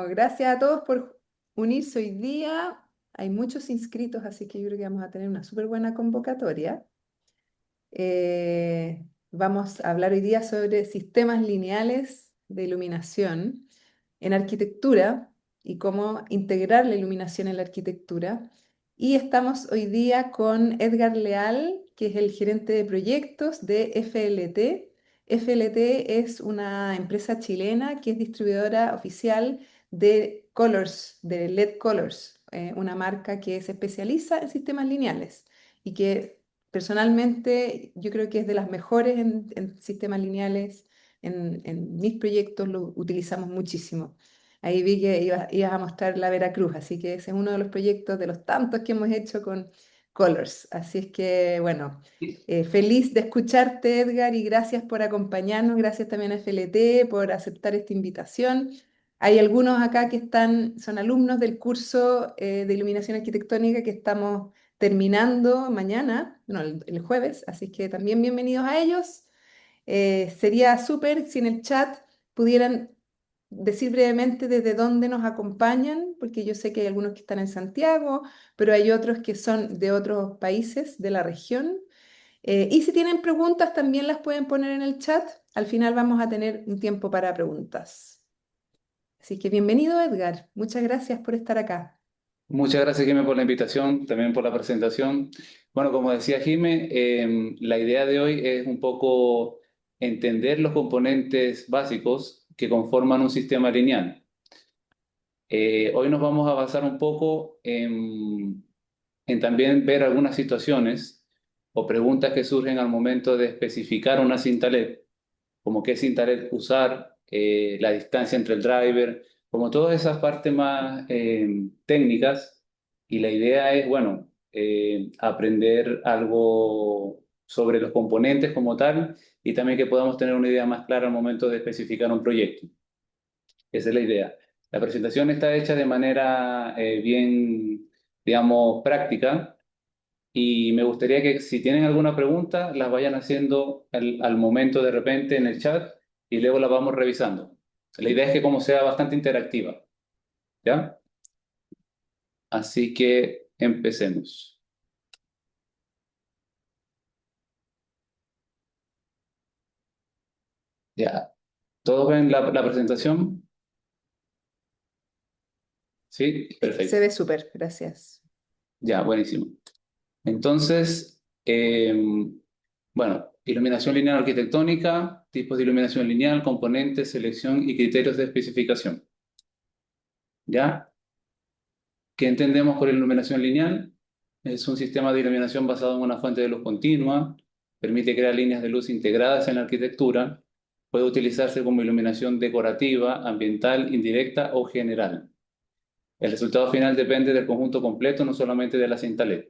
Gracias a todos por unirse hoy día. Hay muchos inscritos, así que yo creo que vamos a tener una súper buena convocatoria. Vamos a hablar hoy día sobre sistemas lineales de iluminación en arquitectura y cómo integrar la iluminación en la arquitectura. Y estamos hoy día con Edgar Leal, que es el gerente de proyectos de FLT. FLT es una empresa chilena que es distribuidora oficial de Colors, de LED Colors, una marca que se especializa en sistemas lineales y que personalmente yo creo que es de las mejores en sistemas lineales. En mis proyectos lo utilizamos muchísimo. Ahí vi que ibas a mostrar la Veracruz, así que ese es uno de los proyectos de los tantos que hemos hecho con Colors. Así es que, bueno, feliz de escucharte, Edgar, y gracias por acompañarnos. Gracias también a FLT por aceptar esta invitación. Hay algunos acá que son alumnos del curso de iluminación arquitectónica que estamos terminando mañana, no, el jueves, así que también bienvenidos a ellos. Sería súper si en el chat pudieran decir brevemente desde dónde nos acompañan, porque yo sé que hay algunos que están en Santiago, pero hay otros que son de otros países de la región. Y si tienen preguntas, también las pueden poner en el chat. Al final vamos a tener un tiempo para preguntas. Así que bienvenido, Edgar. Muchas gracias por estar acá. Muchas gracias, Jimé, por la invitación, también por la presentación. Bueno, como decía Jimé, la idea de hoy es un poco entender los componentes básicos que conforman un sistema lineal. Hoy nos vamos a basar un poco en también ver algunas situaciones o preguntas que surgen al momento de especificar una cinta LED, como qué cinta LED usar, la distancia entre el driver, como todas esas partes más técnicas. Y la idea es, bueno, aprender algo sobre los componentes como tal y también que podamos tener una idea más clara al momento de especificar un proyecto. Esa es la idea. La presentación está hecha de manera bien, digamos, práctica y me gustaría que si tienen alguna pregunta las vayan haciendo al momento de repente en el chat y luego las vamos revisando. La idea es que como sea bastante interactiva, ¿ya? Así que empecemos. Ya. ¿Todos ven la presentación? Sí, Se perfecto. ve súper, gracias. Ya, buenísimo. Entonces, bueno, iluminación lineal arquitectónica, tipos de iluminación lineal, componentes, selección y criterios de especificación. ¿Ya? ¿Qué entendemos por iluminación lineal? Es un sistema de iluminación basado en una fuente de luz continua, permite crear líneas de luz integradas en la arquitectura, puede utilizarse como iluminación decorativa, ambiental, indirecta o general. El resultado final depende del conjunto completo, no solamente de la cinta LED.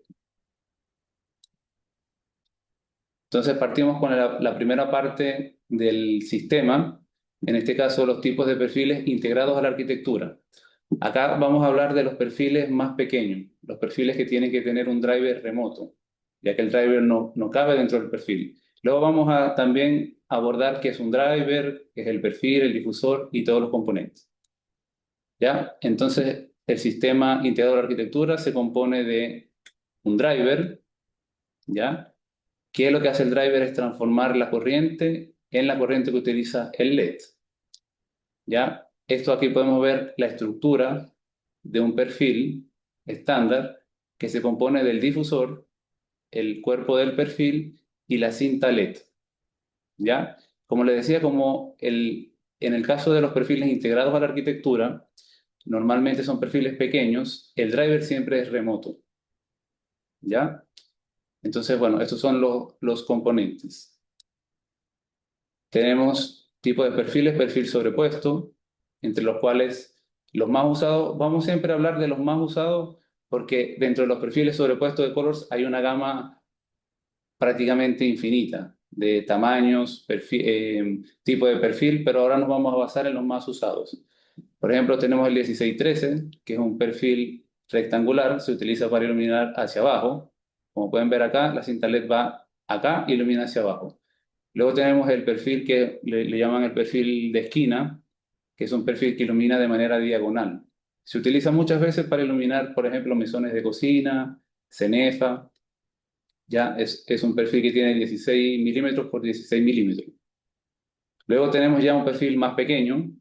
Entonces partimos con la primera parte del sistema, en este caso los tipos de perfiles integrados a la arquitectura. Acá vamos a hablar de los perfiles más pequeños, los perfiles que tienen que tener un driver remoto, ya que el driver no cabe dentro del perfil. Luego vamos a también abordar qué es un driver, qué es el perfil, el difusor y todos los componentes. ¿Ya? Entonces, el sistema integrado a la arquitectura se compone de un driver, ¿ya? ¿Qué es lo que hace el driver? Es transformar la corriente en la corriente que utiliza el LED. ¿Ya? Esto aquí podemos ver la estructura de un perfil estándar que se compone del difusor, el cuerpo del perfil y la cinta LED. ¿Ya? Como les decía, en el caso de los perfiles integrados a la arquitectura, normalmente son perfiles pequeños, el driver siempre es remoto. ¿Ya? Entonces, bueno, estos son los componentes. Tenemos tipos de perfiles, perfil sobrepuesto, entre los cuales los más usados, vamos siempre a hablar de los más usados porque dentro de los perfiles sobrepuestos de Colors hay una gama prácticamente infinita de tamaños, tipo de perfil, pero ahora nos vamos a basar en los más usados. Por ejemplo, tenemos el 1613, que es un perfil rectangular, se utiliza para iluminar hacia abajo. Como pueden ver acá, la cinta LED va acá y ilumina hacia abajo. Luego tenemos el perfil que le llaman el perfil de esquina, que es un perfil que ilumina de manera diagonal. Se utiliza muchas veces para iluminar, por ejemplo, mesones de cocina, cenefa. Ya es un perfil que tiene 16 milímetros por 16 milímetros. Luego tenemos ya un perfil más pequeño,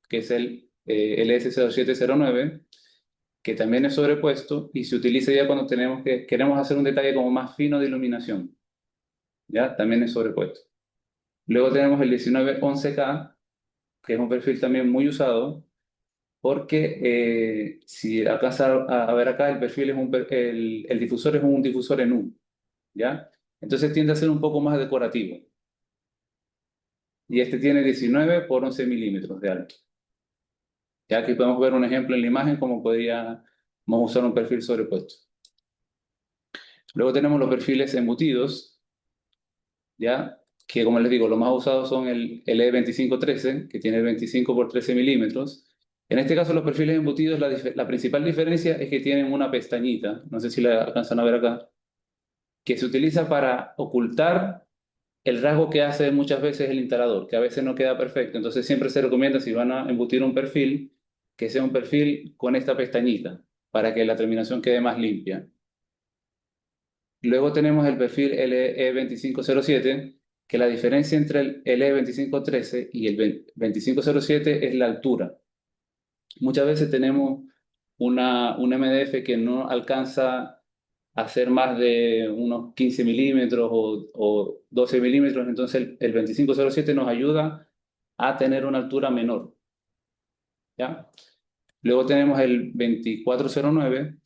que es el LS0709, que también es sobrepuesto y se utiliza ya cuando queremos hacer un detalle como más fino de iluminación. Ya también es sobrepuesto. Luego tenemos el 1911K, que es un perfil también muy usado, porque si alcanza a ver acá, el perfil es el difusor es un difusor en U, ¿ya? Entonces tiende a ser un poco más decorativo. Y este tiene 19 por 11 milímetros de alto. Ya aquí podemos ver un ejemplo en la imagen como podríamos usar un perfil sobrepuesto. Luego tenemos los perfiles embutidos, ¿ya? Que como les digo, los más usados son el E2513, que tiene 25 por 13 milímetros. En este caso, los perfiles embutidos, la principal diferencia es que tienen una pestañita, no sé si la alcanzan a ver acá, que se utiliza para ocultar el rasgo que hace muchas veces el instalador, que a veces no queda perfecto. Entonces siempre se recomienda, si van a embutir un perfil, que sea un perfil con esta pestañita, para que la terminación quede más limpia. Luego tenemos el perfil LE2507, que la diferencia entre el LE2513 y el 2507 es la altura. Muchas veces tenemos un MDF que no alcanza a ser más de unos 15 milímetros o 12 milímetros, entonces el 2507 nos ayuda a tener una altura menor, ¿ya? Luego tenemos el 2409,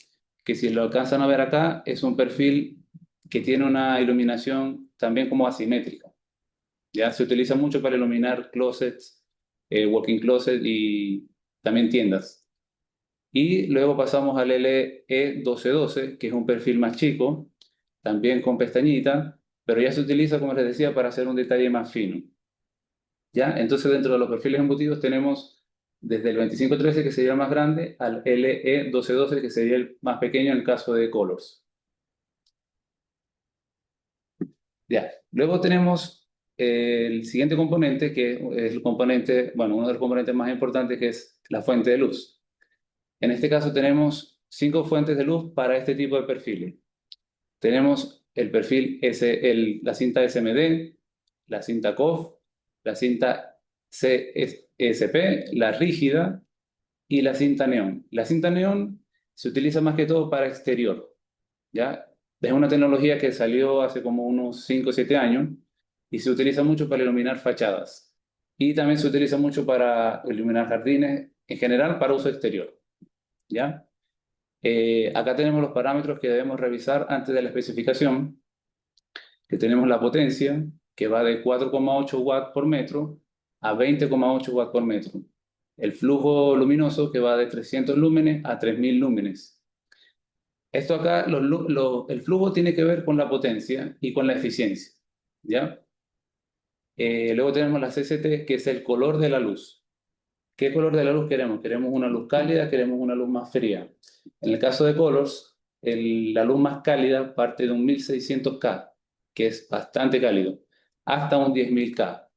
que si lo alcanzan a ver acá, es un perfil que tiene una iluminación también como asimétrica. Ya se utiliza mucho para iluminar closets, walk-in closet y también tiendas. Y luego pasamos al LE1212, que es un perfil más chico, también con pestañita, pero ya se utiliza, como les decía, para hacer un detalle más fino. ¿Ya? Entonces, dentro de los perfiles embutidos tenemos desde el 2513, que sería el más grande, al LE1212, que sería el más pequeño en el caso de Colors. Ya. Luego tenemos el siguiente componente, que es el componente, bueno, uno de los componentes más importantes, que es la fuente de luz. En este caso tenemos 5 fuentes de luz para este tipo de perfiles. Tenemos el perfil la cinta SMD, la cinta COF, la cinta CSP, la rígida y la cinta neón. La cinta neón se utiliza más que todo para exterior, ¿ya? Es una tecnología que salió hace como unos 5 o 7 años y se utiliza mucho para iluminar fachadas. Y también se utiliza mucho para iluminar jardines, en general para uso exterior, ¿ya? Acá tenemos los parámetros que debemos revisar antes de la especificación, que tenemos la potencia, que va de 4,8 watts por metro a 20,8 watts por metro. El flujo luminoso, que va de 300 lúmenes a 3000 lúmenes. Esto acá, el flujo tiene que ver con la potencia y con la eficiencia, ¿ya? Luego tenemos la CCT, que es el color de la luz. ¿Qué color de la luz queremos? ¿Queremos una luz cálida? ¿Queremos una luz más fría? En el caso de Colors, la luz más cálida parte de un 1600K, que es bastante cálido, hasta un 10.000K.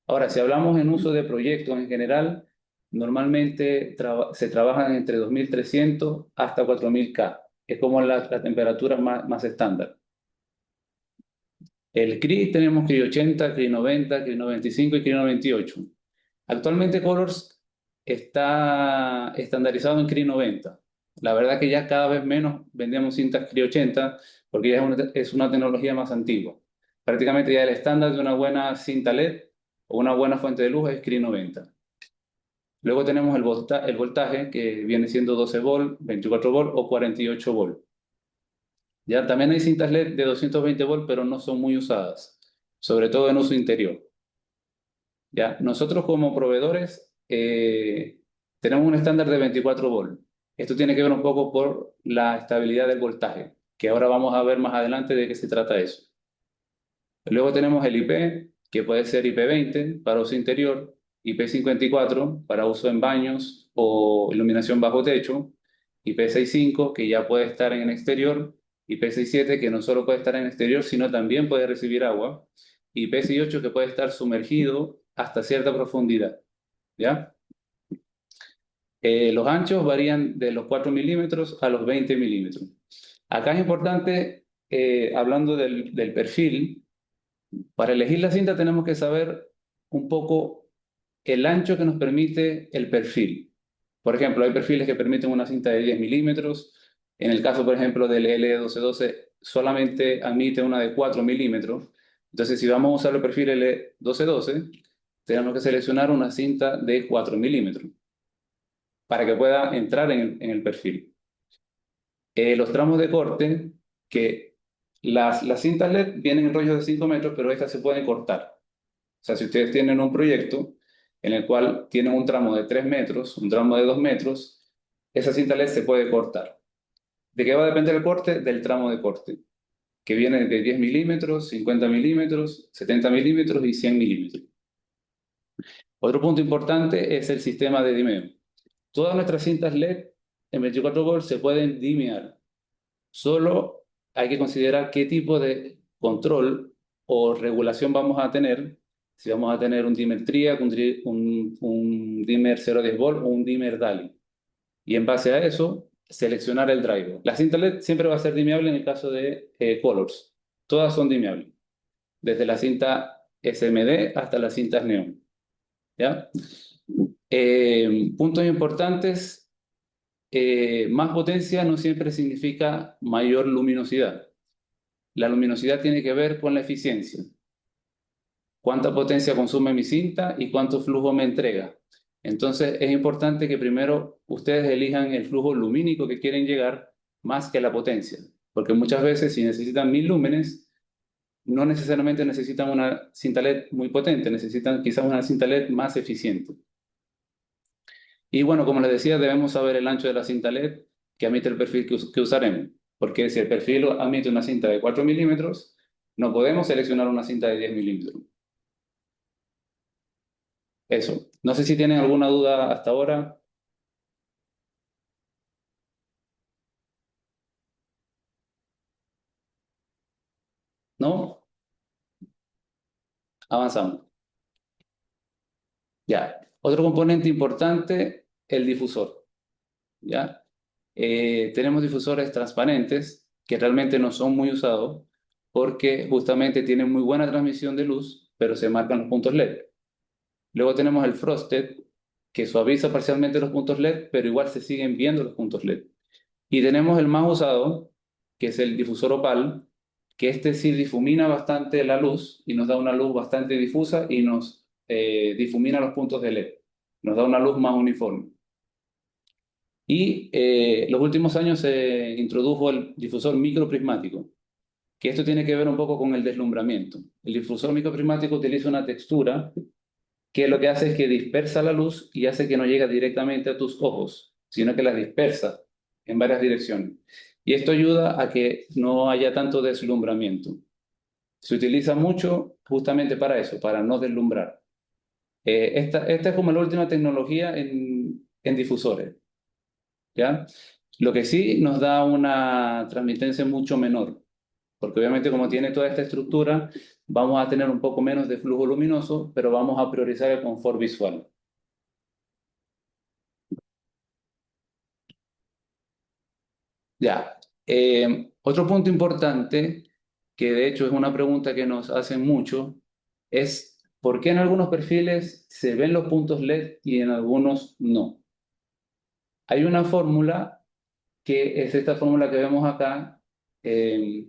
Ahora, si hablamos en uso de proyectos en general, normalmente se trabajan entre 2300 hasta 4000K. Es como la temperatura más estándar. El CRI tenemos CRI 80, CRI 90, CRI 95 y CRI 98. Actualmente Colors está estandarizado en CRI 90. La verdad que ya cada vez menos vendemos cintas CRI 80 porque ya es una tecnología más antigua. Prácticamente ya el estándar de una buena cinta LED o una buena fuente de luz es CRI 90. Luego tenemos el voltaje, que viene siendo 12 volt, 24 volt o 48 volt. Ya también hay cintas LED de 220 volt, pero no son muy usadas, sobre todo en uso interior. Ya, nosotros como proveedores tenemos un estándar de 24 volt. Esto tiene que ver un poco por la estabilidad del voltaje, que ahora vamos a ver más adelante de qué se trata eso. Luego tenemos el IP, que puede ser IP20 para uso interior, IP54 para uso en baños o iluminación bajo techo, IP65 que ya puede estar en el exterior, IP67 que no solo puede estar en el exterior, sino también puede recibir agua, IP68 que puede estar sumergido hasta cierta profundidad, ¿ya? Los anchos varían de los 4 milímetros a los 20 milímetros. Acá es importante, hablando del perfil, para elegir la cinta tenemos que saber un poco el ancho que nos permite el perfil. Por ejemplo, hay perfiles que permiten una cinta de 10 milímetros. En el caso, por ejemplo, del L1212, solamente admite una de 4 milímetros. Entonces, si vamos a usar el perfil L1212, tenemos que seleccionar una cinta de 4 milímetros para que pueda entrar en el perfil. Los tramos de corte, que las cintas LED vienen en rollos de 5 metros, pero estas se pueden cortar. O sea, si ustedes tienen un proyecto en el cual tienen un tramo de 3 metros, un tramo de 2 metros, esa cinta LED se puede cortar. ¿De qué va a depender el corte? Del tramo de corte, que viene de 10 milímetros, 50 milímetros, 70 milímetros y 100 milímetros. Otro punto importante es el sistema de dimeo. Todas nuestras cintas LED en 24 volts se pueden dimear. Solo hay que considerar qué tipo de control o regulación vamos a tener. Si vamos a tener un dimmer triac, un dimmer 0,10 volt o un dimmer DALI. Y en base a eso, seleccionar el driver. La cinta LED siempre va a ser dimeable en el caso de colors. Todas son dimeables. Desde la cinta SMD hasta las cintas neón. ¿Ya? Puntos importantes. Más potencia no siempre significa mayor luminosidad. La luminosidad tiene que ver con la eficiencia. Cuánta potencia consume mi cinta y cuánto flujo me entrega. Entonces es importante que primero ustedes elijan el flujo lumínico que quieren llegar más que la potencia. Porque muchas veces si necesitan 1000 lúmenes, no necesariamente necesitan una cinta LED muy potente, necesitan quizás una cinta LED más eficiente. Y bueno, como les decía, debemos saber el ancho de la cinta LED que admite el perfil que usaremos. Porque si el perfil admite una cinta de 4 milímetros, no podemos seleccionar una cinta de 10 milímetros. Eso. No sé si tienen alguna duda hasta ahora. ¿No? Avanzamos. Ya. Otro componente importante, el difusor. ¿Ya? Tenemos difusores transparentes que realmente no son muy usados porque justamente tienen muy buena transmisión de luz, pero se marcan los puntos LED. Luego tenemos el frosted, que suaviza parcialmente los puntos LED, pero igual se siguen viendo los puntos LED. Y tenemos el más usado, que es el difusor opal, que este sí difumina bastante la luz y nos da una luz bastante difusa y nos difumina los puntos de LED. Nos da una luz más uniforme. Y los últimos años se introdujo el difusor microprismático, que esto tiene que ver un poco con el deslumbramiento. El difusor microprismático utiliza una textura que lo que hace es que dispersa la luz y hace que no llegue directamente a tus ojos, sino que la dispersa en varias direcciones. Y esto ayuda a que no haya tanto deslumbramiento. Se utiliza mucho justamente para eso, para no deslumbrar. Esta es como la última tecnología en difusores, ¿ya? Lo que sí nos da una transmitencia mucho menor, porque obviamente como tiene toda esta estructura, vamos a tener un poco menos de flujo luminoso, pero vamos a priorizar el confort visual. Ya. Otro punto importante, que de hecho es una pregunta que nos hacen mucho, es ¿por qué en algunos perfiles se ven los puntos LED y en algunos no? Hay una fórmula que es esta fórmula que vemos acá, eh,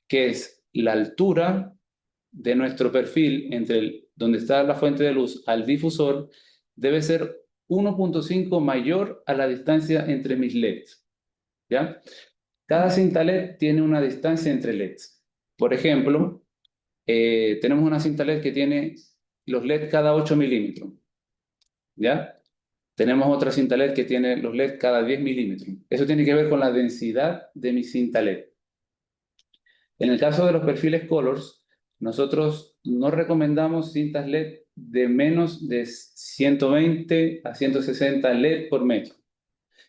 que es la altura de nuestro perfil entre donde está la fuente de luz al difusor, debe ser 1,5 mayor a la distancia entre mis LEDs. ¿Ya? Cada cinta LED tiene una distancia entre LEDs. Por ejemplo, tenemos una cinta LED que tiene los LED cada 8 milímetros. ¿Ya? Tenemos otra cinta LED que tiene los LED cada 10 milímetros. Eso tiene que ver con la densidad de mi cinta LED. En el caso de los perfiles Colors, nosotros no recomendamos cintas LED de menos de 120 a 160 LED por metro.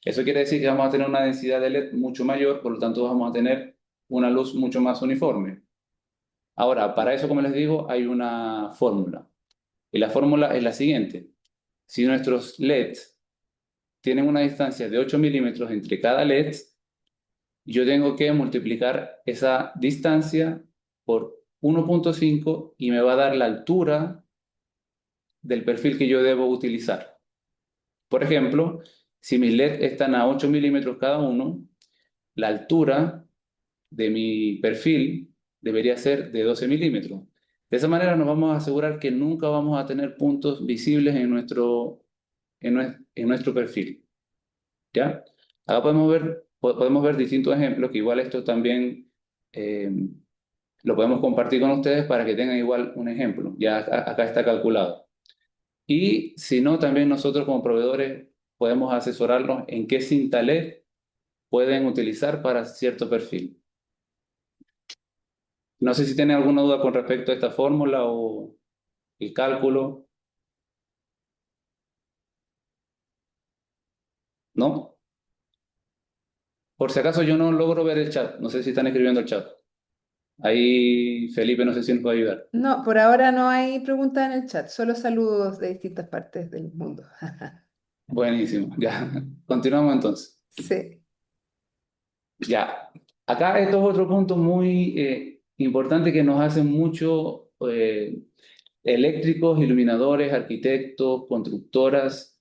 Eso quiere decir que vamos a tener una densidad de LED mucho mayor, por lo tanto vamos a tener una luz mucho más uniforme. Ahora, para eso, como les digo, hay una fórmula. Y la fórmula es la siguiente. Si nuestros LEDs tienen una distancia de 8 milímetros entre cada LED, yo tengo que multiplicar esa distancia por 1,5 y me va a dar la altura del perfil que yo debo utilizar. Por ejemplo, si mis LED están a 8 milímetros cada uno, la altura de mi perfil debería ser de 12 milímetros. De esa manera nos vamos a asegurar que nunca vamos a tener puntos visibles en nuestro perfil. ¿Ya? Acá podemos ver distintos ejemplos, que igual esto también eh, lo podemos compartir con ustedes para que tengan igual un ejemplo. Ya acá está calculado. Y si no, también nosotros como proveedores podemos asesorarlos en qué cinta LED pueden utilizar para cierto perfil. No sé si tienen alguna duda con respecto a esta fórmula o el cálculo, ¿no? Por si acaso yo no logro ver el chat, no sé si están escribiendo el chat. Ahí Felipe no sé si nos puede ayudar. No, por ahora no hay preguntas en el chat, solo saludos de distintas partes del mundo. Buenísimo, ya. Continuamos entonces. Sí. Ya. Acá esto es otro punto muy importante que nos hacen mucho eléctricos, iluminadores, arquitectos, constructoras,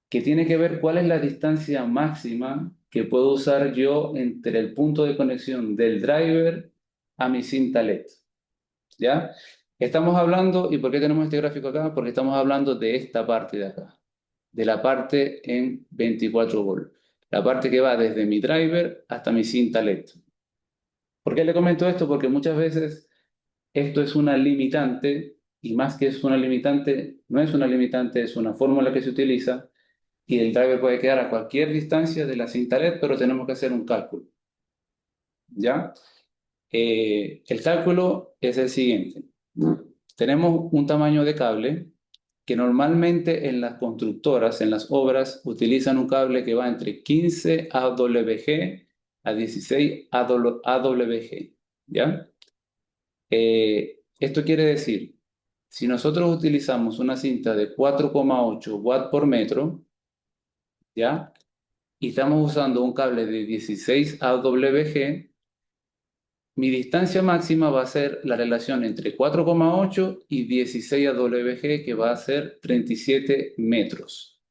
que tiene que ver cuál es la distancia máxima que puedo usar yo entre el punto de conexión del driver a mi cinta LED. ¿Ya? Estamos hablando, ¿y por qué tenemos este gráfico acá? Porque estamos hablando de esta parte de acá, de la parte en 24 volt, la parte que va desde mi driver hasta mi cinta LED. ¿Por qué le comento esto? Porque muchas veces esto es una limitante, y más que es una limitante, no es una limitante, es una fórmula que se utiliza, y el driver puede quedar a cualquier distancia de la cinta LED, pero tenemos que hacer un cálculo. ¿Ya? El cálculo es el siguiente. Tenemos un tamaño de cable que normalmente en las constructoras, en las obras, utilizan un cable que va entre 15 AWG a 16 AWG. ¿Ya? Esto quiere decir, si nosotros utilizamos una cinta de 4,8 watts por metro, ¿ya? Y estamos usando un cable de 16 AWG, mi distancia máxima va a ser la relación entre 4,8 y 16 AWG, que va a ser 37 metros.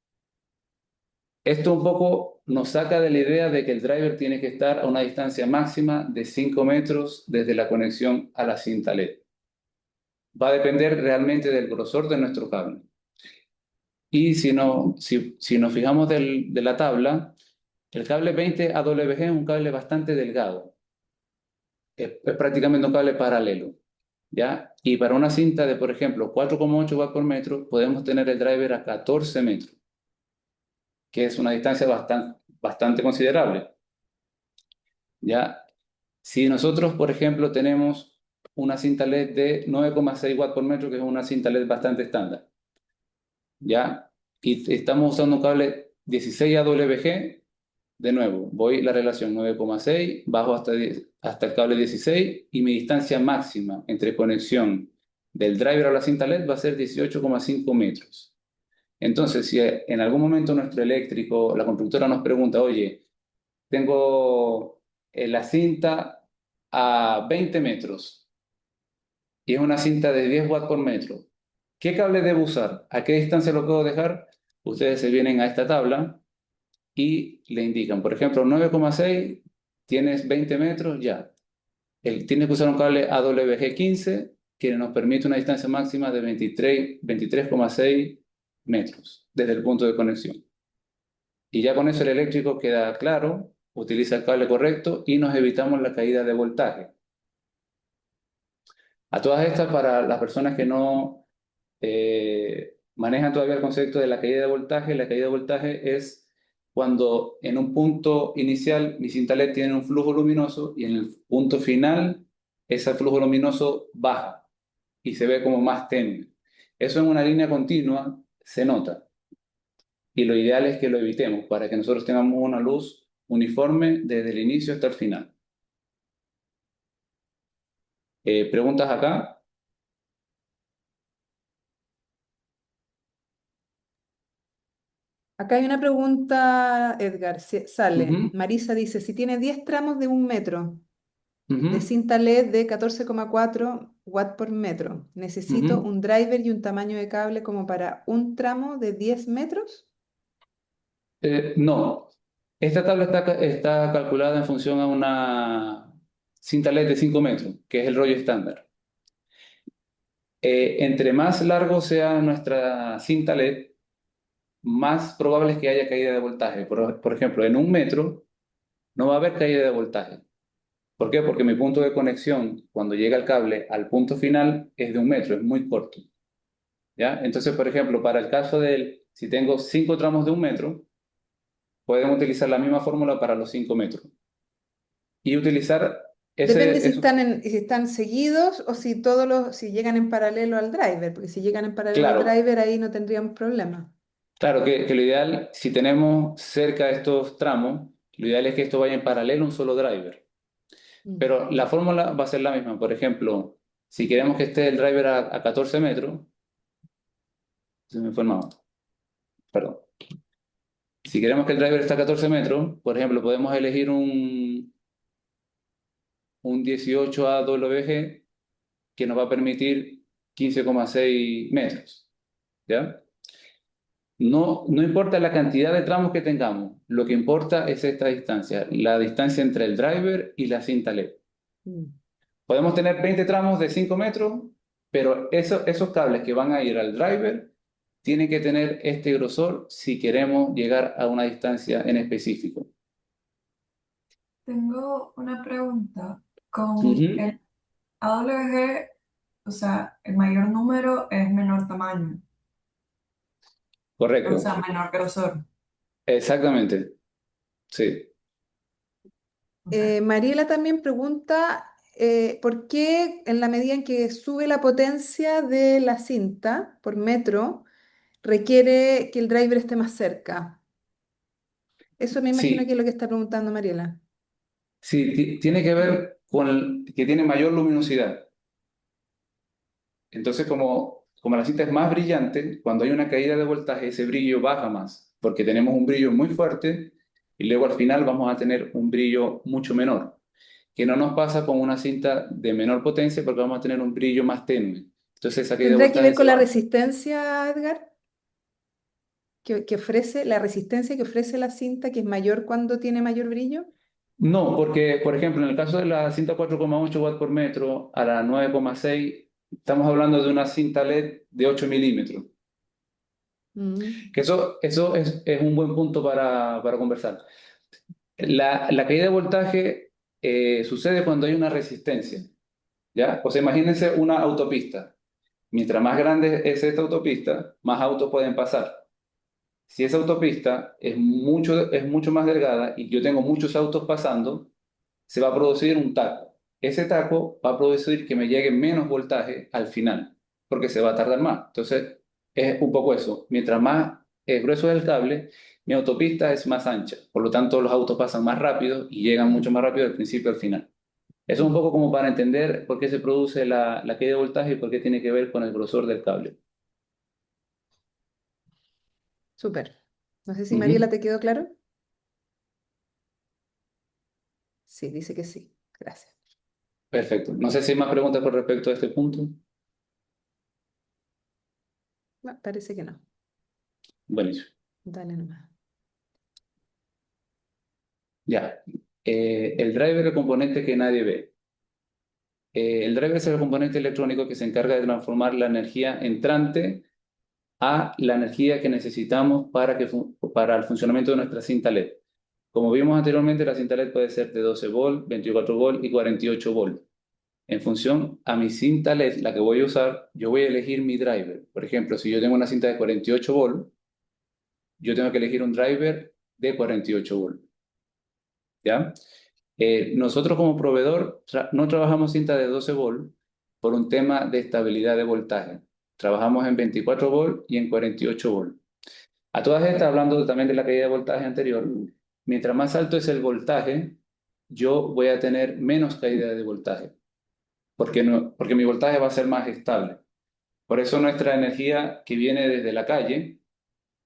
Esto un poco nos saca de la idea de que el driver tiene que estar a una distancia máxima de 5 metros desde la conexión a la cinta LED. Va a depender realmente del grosor de nuestro cable. Y si nos fijamos de la tabla, el cable 20 AWG es un cable bastante delgado. Es prácticamente un cable paralelo. ¿Ya? Y para una cinta de, por ejemplo, 4,8 watts por metro, podemos tener el driver a 14 metros, que es una distancia bastante considerable. ¿Ya? Si nosotros, por ejemplo, tenemos una cinta LED de 9,6 watts por metro, que es una cinta LED bastante estándar, ¿ya? Y estamos usando un cable 16 AWG, de nuevo, voy la relación 9,6, bajo hasta el cable 16 y mi distancia máxima entre conexión del driver a la cinta LED va a ser 18,5 metros. Entonces, si en algún momento nuestro eléctrico, la constructora nos pregunta, oye, tengo la cinta a 20 metros y es una cinta de 10 watts por metro, ¿qué cable debo usar? ¿A qué distancia lo puedo dejar? Ustedes se vienen a esta tabla y le indican, por ejemplo, 9,6, tienes 20 metros, ya. Tienes que usar un cable AWG15 que nos permite una distancia máxima de 23,6 metros desde el punto de conexión. Y ya con eso el eléctrico queda claro, utiliza el cable correcto y nos evitamos la caída de voltaje. A todas estas, para las personas que no manejan todavía el concepto de la caída de voltaje es cuando en un punto inicial mi cinta LED tiene un flujo luminoso y en el punto final ese flujo luminoso baja y se ve como más tenue. Eso en una línea continua se nota y lo ideal es que lo evitemos para que nosotros tengamos una luz uniforme desde el inicio hasta el final. ¿Preguntas acá? Acá hay una pregunta, Edgar, sale. Ujú, Marisa dice, si tiene 10 tramos de 1 metro de ujú, cinta LED de 14,4 watts por metro, ¿necesito ujú. un driver y un tamaño de cable como para un tramo de 10 metros? No, esta tabla está calculada en función a una cinta LED de 5 metros, que es el rollo estándar. Entre más largo sea nuestra cinta LED, más probable es que haya caída de voltaje. Por ejemplo, en 1 metro no va a haber caída de voltaje. ¿Por qué? Porque mi punto de conexión, cuando llega el cable al punto final, es de 1 metro, es muy corto. ¿Ya? Entonces, por ejemplo, para el caso si tengo 5 tramos de 1 metro, podemos utilizar la misma fórmula para los 5 metros. Y utilizar Depende si eso. si están seguidos o si si llegan en paralelo al driver, porque si llegan en paralelo al Claro, driver ahí no tendríamos problema. claro que lo ideal, si tenemos cerca de estos tramos, lo ideal es que esto vaya en paralelo a un solo driver. Mm. Pero la fórmula va a ser la misma. Por ejemplo, si queremos que esté el driver a 14 metros, se me fue el mouse, perdón. Si queremos que el driver esté a 14 metros, por ejemplo, podemos elegir un 18 AWG que nos va a permitir 15,6 metros. ¿Ya? No importa la cantidad de tramos que tengamos, lo que importa es esta distancia, la distancia entre el driver y la cinta LED. Mm. Podemos tener 20 tramos de 5 metros, pero esos cables que van a ir al driver tienen que tener este grosor si queremos llegar a una distancia en específico. Tengo una pregunta. Con Ujú, el AWG, o sea, el mayor número es menor tamaño, o correcto, sea, menor grosor. exactamente, sí. Ok. Mariela también pregunta por qué en la medida en que sube la potencia de la cinta por metro, requiere que el driver esté más cerca. Eso me imagino que Sí, es lo que está preguntando Mariela. sí, tiene que ver con que tiene mayor luminosidad. Entonces, como la cinta es más brillante, cuando hay una caída de voltaje, ese brillo baja más, porque tenemos un brillo muy fuerte y luego al final vamos a tener un brillo mucho menor, que no nos pasa con una cinta de menor potencia porque vamos a tener un brillo más tenue. Entonces, esa caída de ¿Tendrá que voltaje ver se con la va. resistencia, Edgar? Que ofrece, la resistencia que ofrece la cinta, que es mayor cuando tiene mayor brillo. No, porque, por ejemplo, en el caso de la cinta 4,8 watts por metro a la 9,6, estamos hablando de una cinta LED de 8 milímetros. Mm. Que eso es un buen punto para conversar. La caída de voltaje sucede cuando hay una resistencia, ¿ya? O sea, imagínense una autopista. Mientras más grande es esta autopista, más autos pueden pasar. Si esa autopista es mucho más delgada y yo tengo muchos autos pasando, se va a producir un taco. Ese taco va a producir que me llegue menos voltaje al final, porque se va a tardar más. Entonces, es un poco eso. Mientras más grueso es el cable, mi autopista es más ancha. Por lo tanto, los autos pasan más rápido y llegan mucho más rápido del principio al final. Eso es un Mm. poco como para entender por qué se produce la caída de voltaje y por qué tiene que ver con el grosor del cable. Súper. No sé si Mariela Ujú. te quedó claro. Sí, dice que sí. Gracias. Perfecto. No sé si hay más preguntas con respecto a este punto. Parece que no. Buenísimo. Dale nomás. Ya. El driver es el componente que nadie ve. El driver es el componente electrónico que se encarga de transformar la energía entrante a la energía que necesitamos para el funcionamiento de nuestra cinta LED. Como vimos anteriormente, la cinta LED puede ser de 12 volt, 24 volt y 48 volt. En función a mi cinta LED, la que voy a usar, yo voy a elegir mi driver. Por ejemplo, si yo tengo una cinta de 48 volt, yo tengo que elegir un driver de 48 volt. ¿Ya? Nosotros como proveedor no trabajamos cinta de 12 volt por un tema de estabilidad de voltaje. Trabajamos en 24 volt y en 48 volt. A todas estas, hablando también de la caída de voltaje anterior, mientras más alto es el voltaje, yo voy a tener menos caída de voltaje, porque, no, porque mi voltaje va a ser más estable. Por eso nuestra energía que viene desde la calle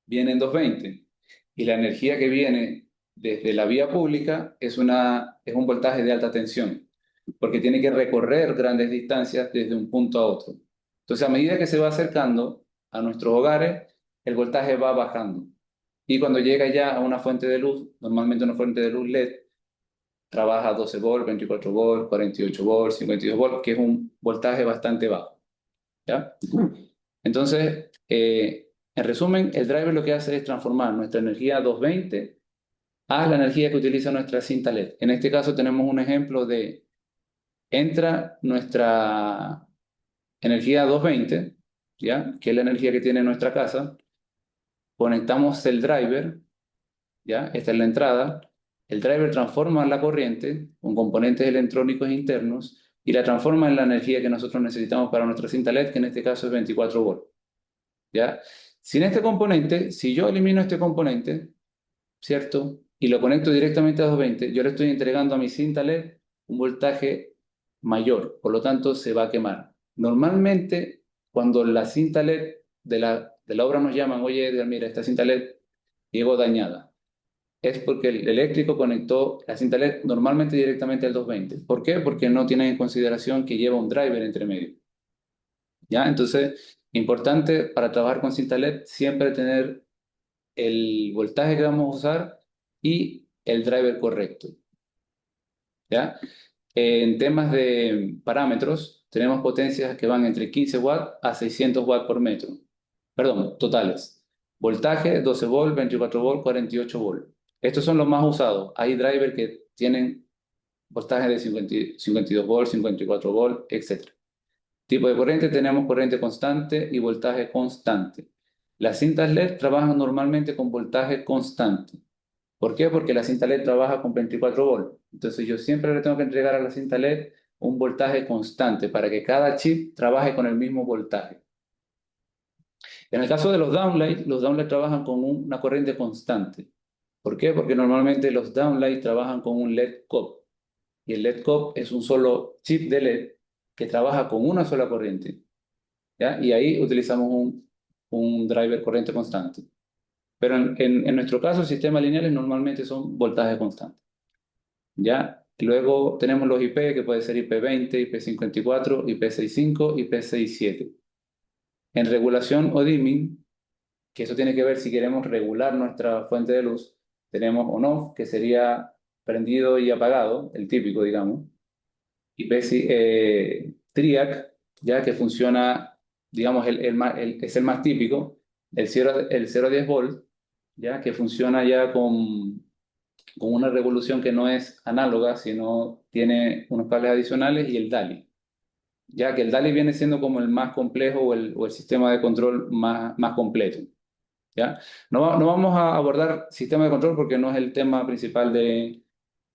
viene en 220. y la energía que viene desde la vía pública es un voltaje de alta tensión, porque tiene que recorrer grandes distancias desde un punto a otro. Entonces, a medida que se va acercando a nuestros hogares, el voltaje va bajando. Y cuando llega ya a una fuente de luz, normalmente una fuente de luz LED, trabaja 12 volts, 24 volts, 48 volts, 52 volts, que es un voltaje bastante bajo. ¿Ya? Entonces, en resumen, el driver lo que hace es transformar nuestra energía 220 a la energía que utiliza nuestra cinta LED. En este caso tenemos un ejemplo de, entra nuestra energía 220, ¿ya? Que es la energía que tiene nuestra casa, conectamos el driver, ¿ya? Esta es la entrada, el driver transforma la corriente con componentes electrónicos internos y la transforma en la energía que nosotros necesitamos para nuestra cinta LED, que en este caso es 24 volts, ¿ya? Sin este componente, si yo elimino este componente, ¿cierto? Y lo conecto directamente a 220, yo le estoy entregando a mi cinta LED un voltaje mayor, por lo tanto se va a quemar. Normalmente, cuando la cinta LED de la obra nos llaman, oye, Edgar, mira, esta cinta LED llegó dañada, es porque el eléctrico conectó la cinta LED normalmente directamente al 220. ¿Por qué? Porque no tienen en consideración que lleva un driver entre medio. ¿Ya? Entonces, importante para trabajar con cinta LED siempre tener el voltaje que vamos a usar y el driver correcto. ¿Ya? En temas de parámetros, tenemos potencias que van entre 15 watts a 600 watts por metro. Perdón, totales. Voltaje, 12 volts, 24 volts, 48 volts. Estos son los más usados. Hay drivers que tienen voltaje de 52 volts, 54 volts, etc. Tipo de corriente, tenemos corriente constante y voltaje constante. Las cintas LED trabajan normalmente con voltaje constante. ¿Por qué? Porque la cinta LED trabaja con 24 volts. Entonces yo siempre le tengo que entregar a la cinta LED un voltaje constante para que cada chip trabaje con el mismo voltaje. En el caso de los downlights trabajan con una corriente constante. ¿Por qué? Porque normalmente los downlights trabajan con un LED COP. Y el LED COP es un solo chip de LED que trabaja con una sola corriente. ¿Ya? Y ahí utilizamos un driver corriente constante. Pero en nuestro caso, sistemas lineales normalmente son voltaje constante. ¿Ya? Luego tenemos los IP, que puede ser IP20, IP54, IP65, IP67. En regulación o dimming, que eso tiene que ver si queremos regular nuestra fuente de luz, tenemos on-off, que sería prendido y apagado, el típico, digamos. IP TRIAC, ya que funciona, digamos, es el más típico, el 0 a 10 volt, ya que funciona ya con una revolución que no es análoga, sino tiene unos cables adicionales, y el DALI, ya que el DALI viene siendo como el más complejo o el sistema de control más completo. ¿Ya? No vamos a abordar sistema de control porque no es el tema principal de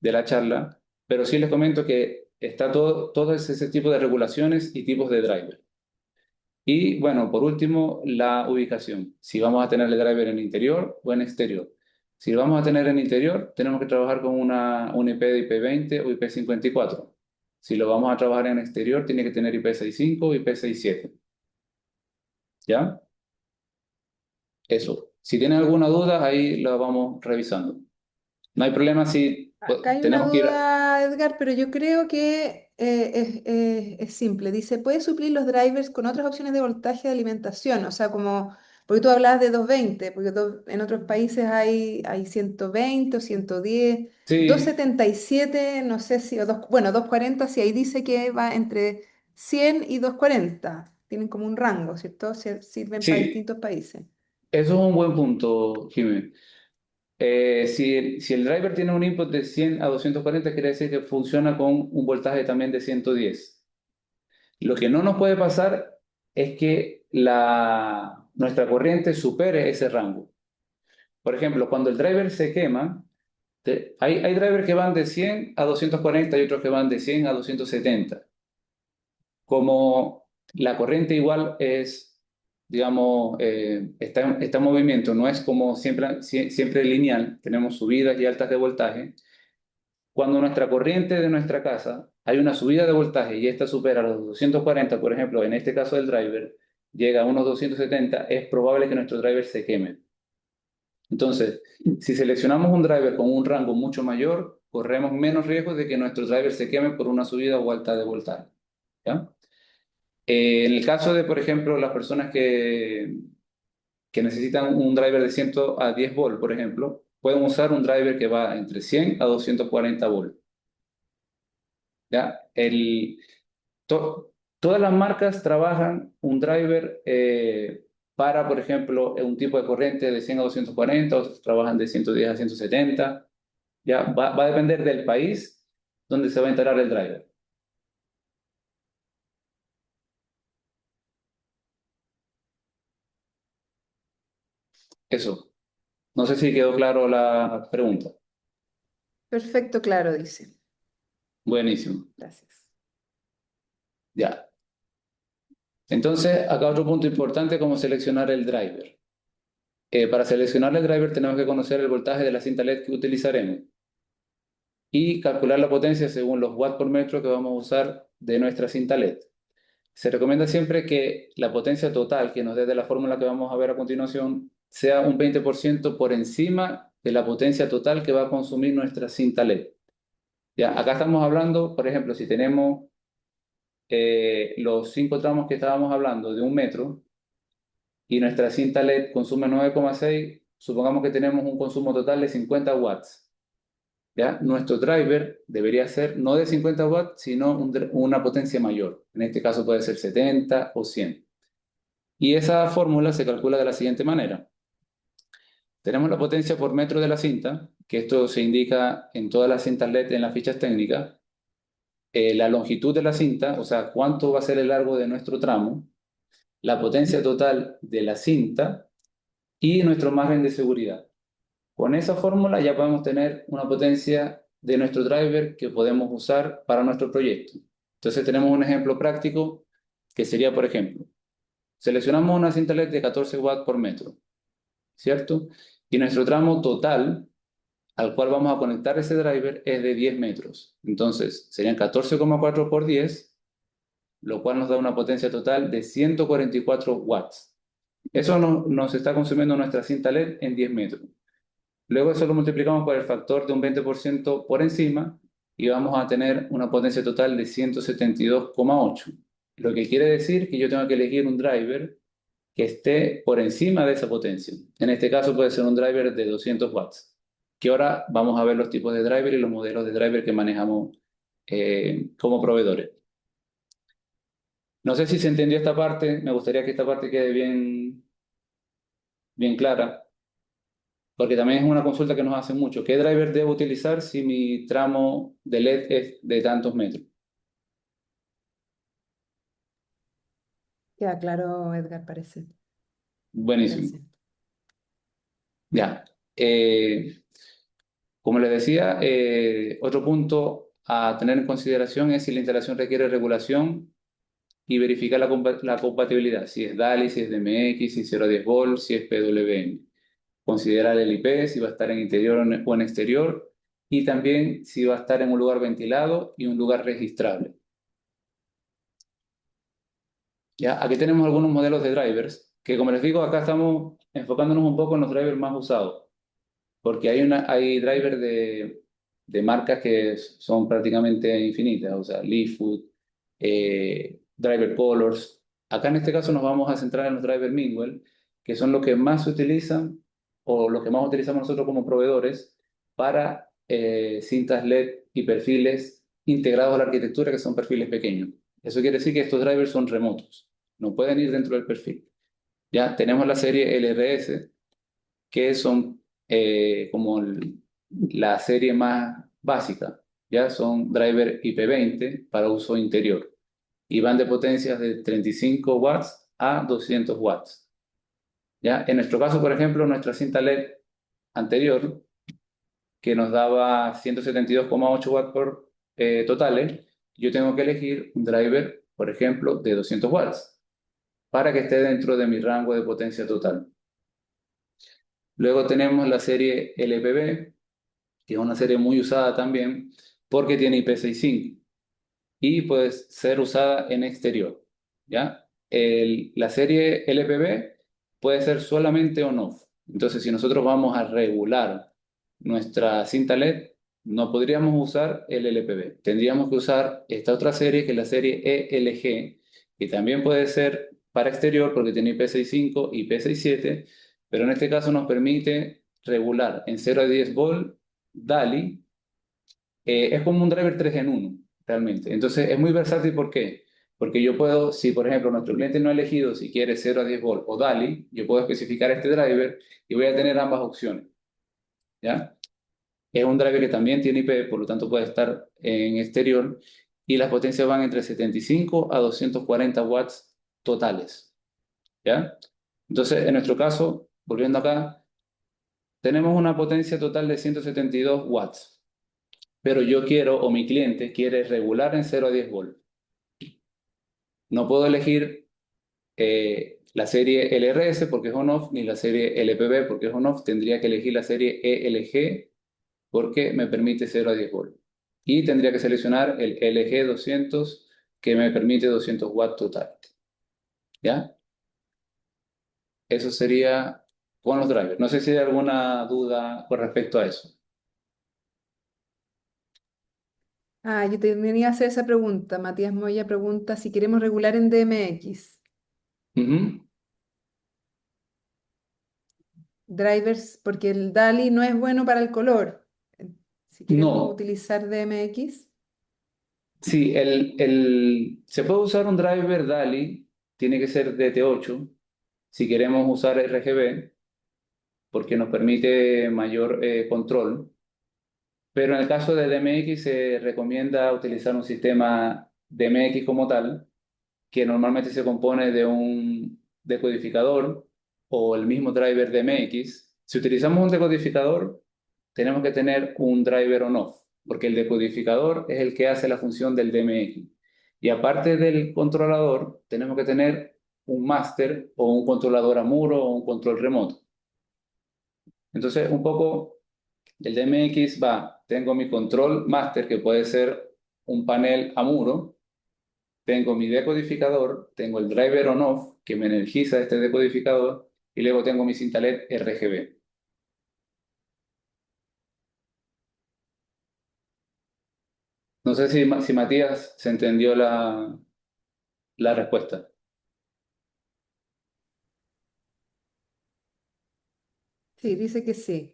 la charla, pero sí les comento que está todo ese tipo de regulaciones y tipos de driver. Y bueno, por último, la ubicación. Si vamos a tener el driver en interior o en exterior. Si lo vamos a tener en interior, tenemos que trabajar con un IP de IP20 o IP54. Si lo vamos a trabajar en exterior, tiene que tener IP65 o IP67. ¿Ya? Eso. Si tienen alguna duda, ahí la vamos revisando. No hay problema si Acá hay una tenemos que ir. duda, Edgar, pero yo creo que es simple. Dice, ¿puede suplir los drivers con otras opciones de voltaje de alimentación? O sea, como, porque tú hablabas de 220, porque en otros países hay 120 o 110, Sí, 277, no sé si, bueno, 240, si ahí dice que va entre 100 y 240. Tienen como un rango, ¿cierto? Sirven para sí, distintos países. eso es un buen punto, Jiménez. Si el driver tiene un input de 100 a 240, quiere decir que funciona con un voltaje también de 110. Lo que no nos puede pasar es que nuestra corriente supere ese rango. Por ejemplo, cuando el driver se quema, hay drivers que van de 100 a 240 y otros que van de 100 a 270. Como la corriente igual es, digamos, está en movimiento, no es como siempre lineal, tenemos subidas y altas de voltaje. Cuando nuestra corriente de nuestra casa hay una subida de voltaje y esta supera los 240, por ejemplo, en este caso del driver, llega a unos 270, es probable que nuestro driver se queme. Entonces, si seleccionamos un driver con un rango mucho mayor, corremos menos riesgo de que nuestro driver se queme por una subida o alta de voltaje. ¿Ya? En el caso de, por ejemplo, las personas que necesitan un driver de 100 a 10 volt, por ejemplo, pueden usar un driver que va entre 100 a 240 volt. ¿Ya? Todas las marcas trabajan un driver para, por ejemplo, un tipo de corriente de 100 a 240, otros trabajan de 110 a 170. ¿Ya? Va a depender del país donde se va a instalar el driver. Eso. No sé si quedó claro la pregunta. Perfecto, claro, dice. Buenísimo. Gracias. Ya. Entonces, acá otro punto importante, cómo seleccionar el driver. Para seleccionar el driver tenemos que conocer el voltaje de la cinta LED que utilizaremos y calcular la potencia según los watts por metro que vamos a usar de nuestra cinta LED. Se recomienda siempre que la potencia total que nos dé de la fórmula que vamos a ver a continuación sea un 20% por encima de la potencia total que va a consumir nuestra cinta LED. Ya, acá estamos hablando, por ejemplo, si tenemos los 5 tramos que estábamos hablando de 1 metro y nuestra cinta LED consume 9,6, supongamos que tenemos un consumo total de 50 watts. ¿Ya? Nuestro driver debería ser no de 50 watts, sino una potencia mayor. En este caso puede ser 70 o 100. Y esa fórmula se calcula de la siguiente manera. Tenemos la potencia por metro de la cinta, que esto se indica en todas las cintas LED en las fichas técnicas. La longitud de la cinta, o sea, cuánto va a ser el largo de nuestro tramo, la potencia total de la cinta y nuestro margen de seguridad. Con esa fórmula ya podemos tener una potencia de nuestro driver que podemos usar para nuestro proyecto. Entonces tenemos un ejemplo práctico que sería, por ejemplo, seleccionamos una cinta LED de 14 watts por metro, ¿cierto? Y nuestro tramo total al cual vamos a conectar ese driver es de 10 metros. Entonces serían 14,4 por 10, lo cual nos da una potencia total de 144 watts. Eso nos está consumiendo nuestra cinta LED en 10 metros. Luego eso lo multiplicamos por el factor de un 20% por encima y vamos a tener una potencia total de 172,8. Lo que quiere decir que yo tengo que elegir un driver que esté por encima de esa potencia. En este caso puede ser un driver de 200 watts. Que ahora vamos a ver los tipos de driver y los modelos de driver que manejamos como proveedores. No sé si se entendió esta parte, me gustaría que esta parte quede bien clara. Porque también es una consulta que nos hacen mucho. ¿Qué driver debo utilizar si mi tramo de LED es de tantos metros? Queda claro, Edgar, parece. Buenísimo. Gracias. Ya. Como les decía, otro punto a tener en consideración es si la instalación requiere regulación y verificar la compatibilidad. Si es DALI, si es DMX, si es 0,10 volt, si es PWM. Considerar el IP, si va a estar en interior o en exterior, y también si va a estar en un lugar ventilado y un lugar registrable. ¿Ya? Aquí tenemos algunos modelos de drivers, que como les digo, acá estamos enfocándonos un poco en los drivers más usados, porque hay drivers de marcas que son prácticamente infinitas, o sea, Leafwood, Driver Colors. Acá en este caso nos vamos a centrar en los drivers Minwell, que son los que más se utilizan o los que más utilizamos nosotros como proveedores para cintas LED y perfiles integrados a la arquitectura, que son perfiles pequeños. Eso quiere decir que estos drivers son remotos, no pueden ir dentro del perfil. Ya tenemos la serie LRS, que son la serie más básica, ya son driver IP20 para uso interior y van de potencias de 35 watts a 200 watts. Ya en nuestro caso, por ejemplo, nuestra cinta LED anterior, que nos daba 172,8 watts por totales, yo tengo que elegir un driver, por ejemplo, de 200 watts para que esté dentro de mi rango de potencia total. Luego tenemos la serie LPB, que es una serie muy usada también porque tiene IP65 y puede ser usada en exterior. ¿Ya? La serie LPB puede ser solamente on-off. Entonces, si nosotros vamos a regular nuestra cinta LED, no podríamos usar el LPB. Tendríamos que usar esta otra serie, que es la serie ELG, que también puede ser para exterior porque tiene IP65 y IP67, pero en este caso nos permite regular en 0 a 10 volt DALI. Es como un driver 3 en uno realmente. Entonces es muy versátil. ¿Por qué? Porque yo puedo, si por ejemplo nuestro cliente no ha elegido si quiere 0 a 10 volt o DALI, yo puedo especificar este driver y voy a tener ambas opciones. ¿Ya? Es un driver que también tiene IP, por lo tanto puede estar en exterior y las potencias van entre 75 a 240 watts totales. ¿Ya? Entonces, en nuestro caso, volviendo acá, tenemos una potencia total de 172 watts, pero yo quiero, o mi cliente quiere regular en 0 a 10 volts. No puedo elegir la serie LRS porque es on-off, ni la serie LPB porque es on-off. Tendría que elegir la serie ELG porque me permite 0 a 10 volts. Y tendría que seleccionar el LG 200 que me permite 200 watts total. ¿Ya? Eso sería con los drivers. No sé si hay alguna duda con respecto a eso. Ah, yo te venía a hacer esa pregunta. Matías Moya pregunta si queremos regular en DMX. Ujú. Drivers, porque el DALI no es bueno para el color. Si queremos No, utilizar DMX. sí, se puede usar un driver DALI, tiene que ser DT8, si queremos usar RGB, porque nos permite mayor control. Pero en el caso de DMX se recomienda utilizar un sistema DMX como tal, que normalmente se compone de un decodificador o el mismo driver DMX. Si utilizamos un decodificador, tenemos que tener un driver on-off, porque el decodificador es el que hace la función del DMX. Y aparte del controlador, tenemos que tener un máster o un controlador a muro o un control remoto. Entonces, un poco el DMX va, tengo mi control master que puede ser un panel a muro, tengo mi decodificador, tengo el driver on-off que me energiza este decodificador y luego tengo mi cinta LED RGB. No sé si Matías se entendió la respuesta. Sí, dice que sí.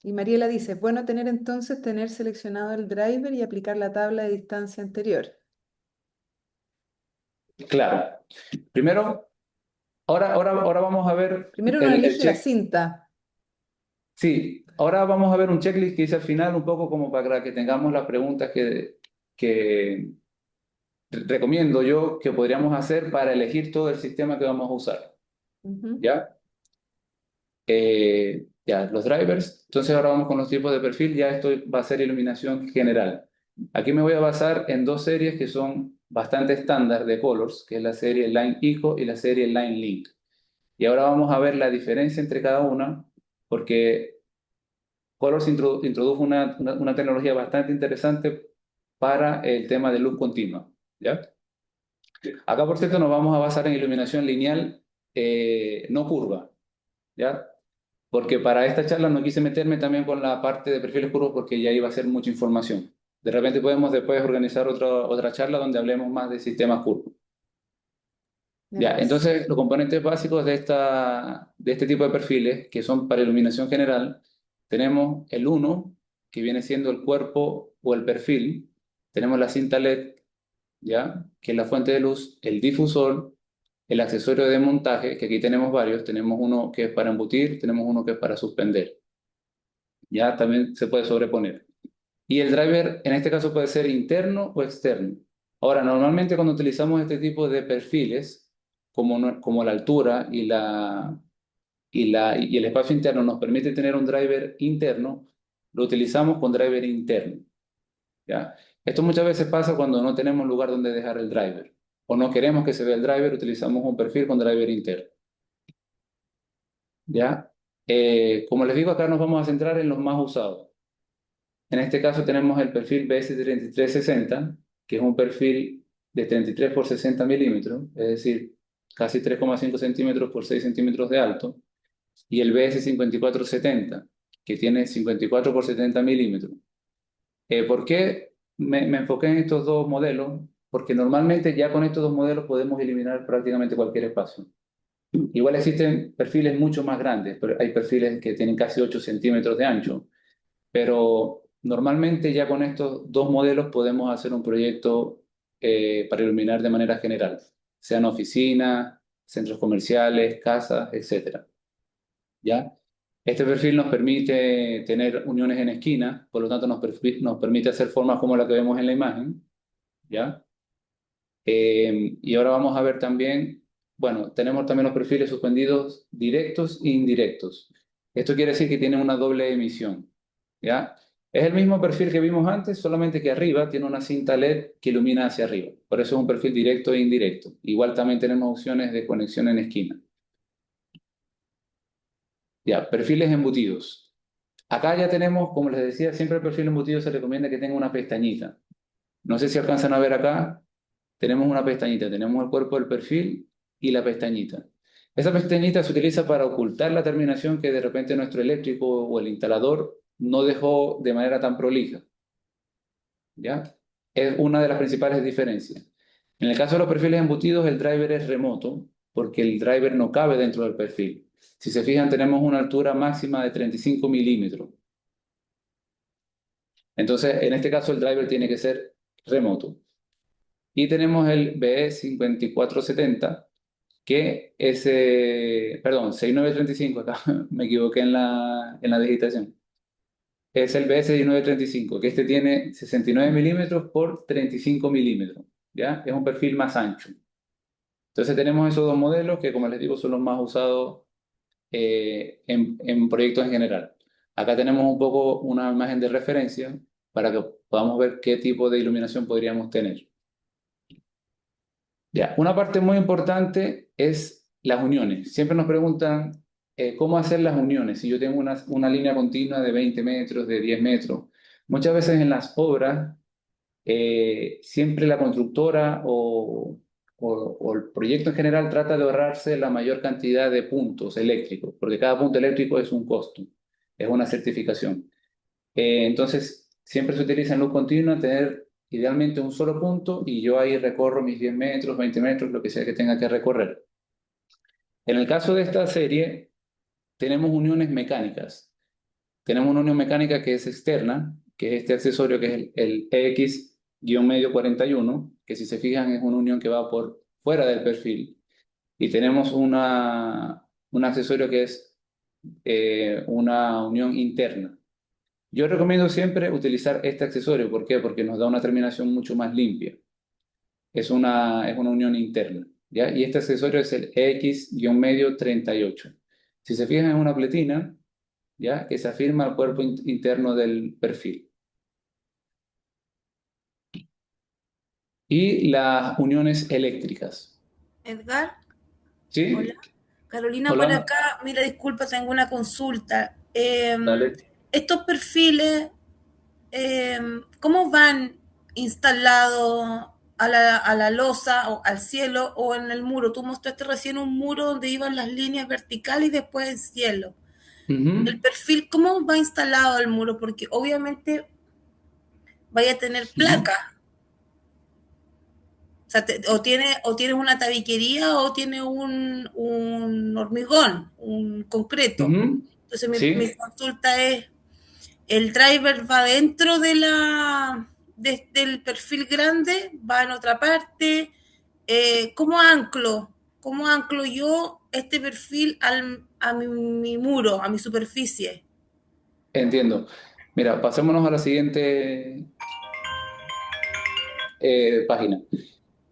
Y Mariela dice, es bueno tener entonces tener seleccionado el driver y aplicar la tabla de distancia anterior. Claro. Primero, ahora vamos a ver Primero uno el elige la check. cinta. Sí, ahora vamos a ver un checklist que hice al final, un poco como para que tengamos las preguntas que recomiendo yo que podríamos hacer para elegir todo el sistema que vamos a usar. Ujú. ¿Ya? Ya, los drivers. Entonces ahora vamos con los tipos de perfil. Ya esto va a ser iluminación general. Aquí me voy a basar en dos series que son bastante estándar de colors, que es la serie Line Eco y la serie Line Link. Y ahora vamos a ver la diferencia entre cada una, porque Colors introdujo una tecnología bastante interesante para el tema de luz continua. ¿Ya? Acá, por cierto, nos vamos a basar en iluminación lineal, no curva. ¿Ya? Porque para esta charla no quise meterme también con la parte de perfiles curvos porque ya iba a ser mucha información. De repente podemos después organizar otra charla donde hablemos más de sistemas curvos. Me Ya, parece. entonces los componentes básicos de este tipo de perfiles, que son para iluminación general, tenemos el uno que viene siendo el cuerpo o el perfil. Tenemos la cinta LED, ¿ya? Que es la fuente de luz, el difusor, el accesorio de montaje, que aquí tenemos varios. Tenemos uno que es para embutir, tenemos uno que es para suspender. Ya también se puede sobreponer. Y el driver en este caso puede ser interno o externo. Ahora, normalmente cuando utilizamos este tipo de perfiles, como la altura y el espacio interno nos permite tener un driver interno, lo utilizamos con driver interno. ¿Ya? Esto muchas veces pasa cuando no tenemos lugar donde dejar el driver o no queremos que se vea el driver, utilizamos un perfil con driver interno. ¿Ya? Como les digo, acá nos vamos a centrar en los más usados. En este caso tenemos el perfil BS3360, que es un perfil de 33 por 60 milímetros, es decir, casi 3,5 centímetros por 6 centímetros de alto. y el BS5470, que tiene 54 por 70 milímetros. ¿Por qué me enfoqué en estos dos modelos? Porque normalmente ya con estos dos modelos podemos eliminar prácticamente cualquier espacio. Igual existen perfiles mucho más grandes, pero hay perfiles que tienen casi 8 centímetros de ancho, pero normalmente ya con estos dos modelos podemos hacer un proyecto para iluminar de manera general, sean oficinas, centros comerciales, casas, etcétera. ¿Ya? Este perfil nos permite tener uniones en esquina, por lo tanto nos permite hacer formas como la que vemos en la imagen, ¿ya? Y ahora vamos a ver también, bueno, tenemos también los perfiles suspendidos directos e indirectos. Esto quiere decir que tienen una doble emisión, ¿ya? Es el mismo perfil que vimos antes, solamente que arriba tiene una cinta LED que ilumina hacia arriba. Por eso es un perfil directo e indirecto. Igual también tenemos opciones de conexión en esquina. Ya, perfiles embutidos. Acá ya tenemos, como les decía, siempre el perfil embutido se recomienda que tenga una pestañita. No sé si alcanzan a ver acá, tenemos una pestañita, tenemos el cuerpo del perfil y la pestañita. Esa pestañita se utiliza para ocultar la terminación que de repente nuestro eléctrico o el instalador no dejó de manera tan prolija. ¿Ya? Es una de las principales diferencias. En el caso de los perfiles embutidos, el driver es remoto porque el driver no cabe dentro del perfil. Si se fijan, tenemos una altura máxima de 35 milímetros. Entonces, en este caso, el driver tiene que ser remoto. Y tenemos el BE5470, que es, perdón, 6935, acá me equivoqué en la digitación. Es el BS1935, que este tiene 69 milímetros por 35 milímetros, ¿ya? Es un perfil más ancho. Entonces tenemos esos dos modelos que, como les digo, son los más usados en proyectos en general. Acá tenemos un poco una imagen de referencia para que podamos ver qué tipo de iluminación podríamos tener. Ya, una parte muy importante es las uniones. Siempre nos preguntan cómo hacer las uniones. Si yo tengo una línea continua de 20 metros, de 10 metros. Muchas veces en las obras, siempre la constructora o el proyecto en general trata de ahorrarse la mayor cantidad de puntos eléctricos, porque cada punto eléctrico es un costo, es una certificación. Entonces, siempre se utiliza en luz continua tener idealmente un solo punto y yo ahí recorro mis 10 metros, 20 metros, lo que sea que tenga que recorrer. En el caso de esta serie, tenemos uniones mecánicas. Tenemos una unión mecánica que es externa, que es este accesorio que es el EX-medio 41, que si se fijan es una unión que va por fuera del perfil. Y tenemos un accesorio que es una unión interna. Yo recomiendo siempre utilizar este accesorio. ¿Por qué? Porque nos da una terminación mucho más limpia. Es una unión interna, ¿ya? Y este accesorio es el X-medio 38. Si se fijan, es una pletina, ¿ya? Que se afirma al cuerpo interno del perfil. Y las uniones eléctricas, Edgar, hola. ¿sí? Carolina por Hola, acá. Mira, disculpa, tengo una consulta. dale. Estos perfiles, ¿cómo van instalados a la losa o al cielo o en el muro? Tú mostraste recién un muro donde iban las líneas verticales y después el cielo. El Ujú, perfil, ¿cómo va instalado el muro? Porque obviamente vaya a tener ujú, placa. O sea, o tienes una tabiquería o tiene un hormigón, un concreto. ujú, Entonces mi sí, consulta es, ¿el driver va dentro del perfil grande? ¿Va en otra parte? ¿Cómo anclo? ¿Cómo anclo yo este perfil a mi muro, a mi superficie? entiendo. Mira, pasémonos a la siguiente página.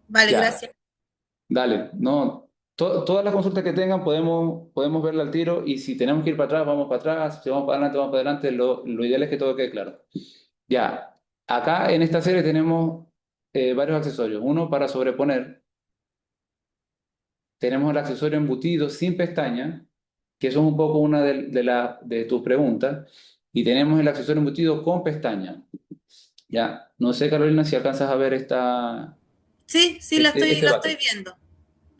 Vale, Ya, gracias. dale. No, todas las consultas que tengan podemos verla al tiro y si tenemos que ir para atrás, vamos para atrás. Si vamos para adelante, vamos para adelante. Lo ideal es que todo quede claro. Ya, acá en esta serie tenemos varios accesorios. Uno para sobreponer. Tenemos el accesorio embutido sin pestaña, que eso es un poco una de tus preguntas. Y tenemos el accesorio embutido con pestaña. Ya, no sé, Carolina, si alcanzas a ver Sí, sí, este la estoy bate. viendo.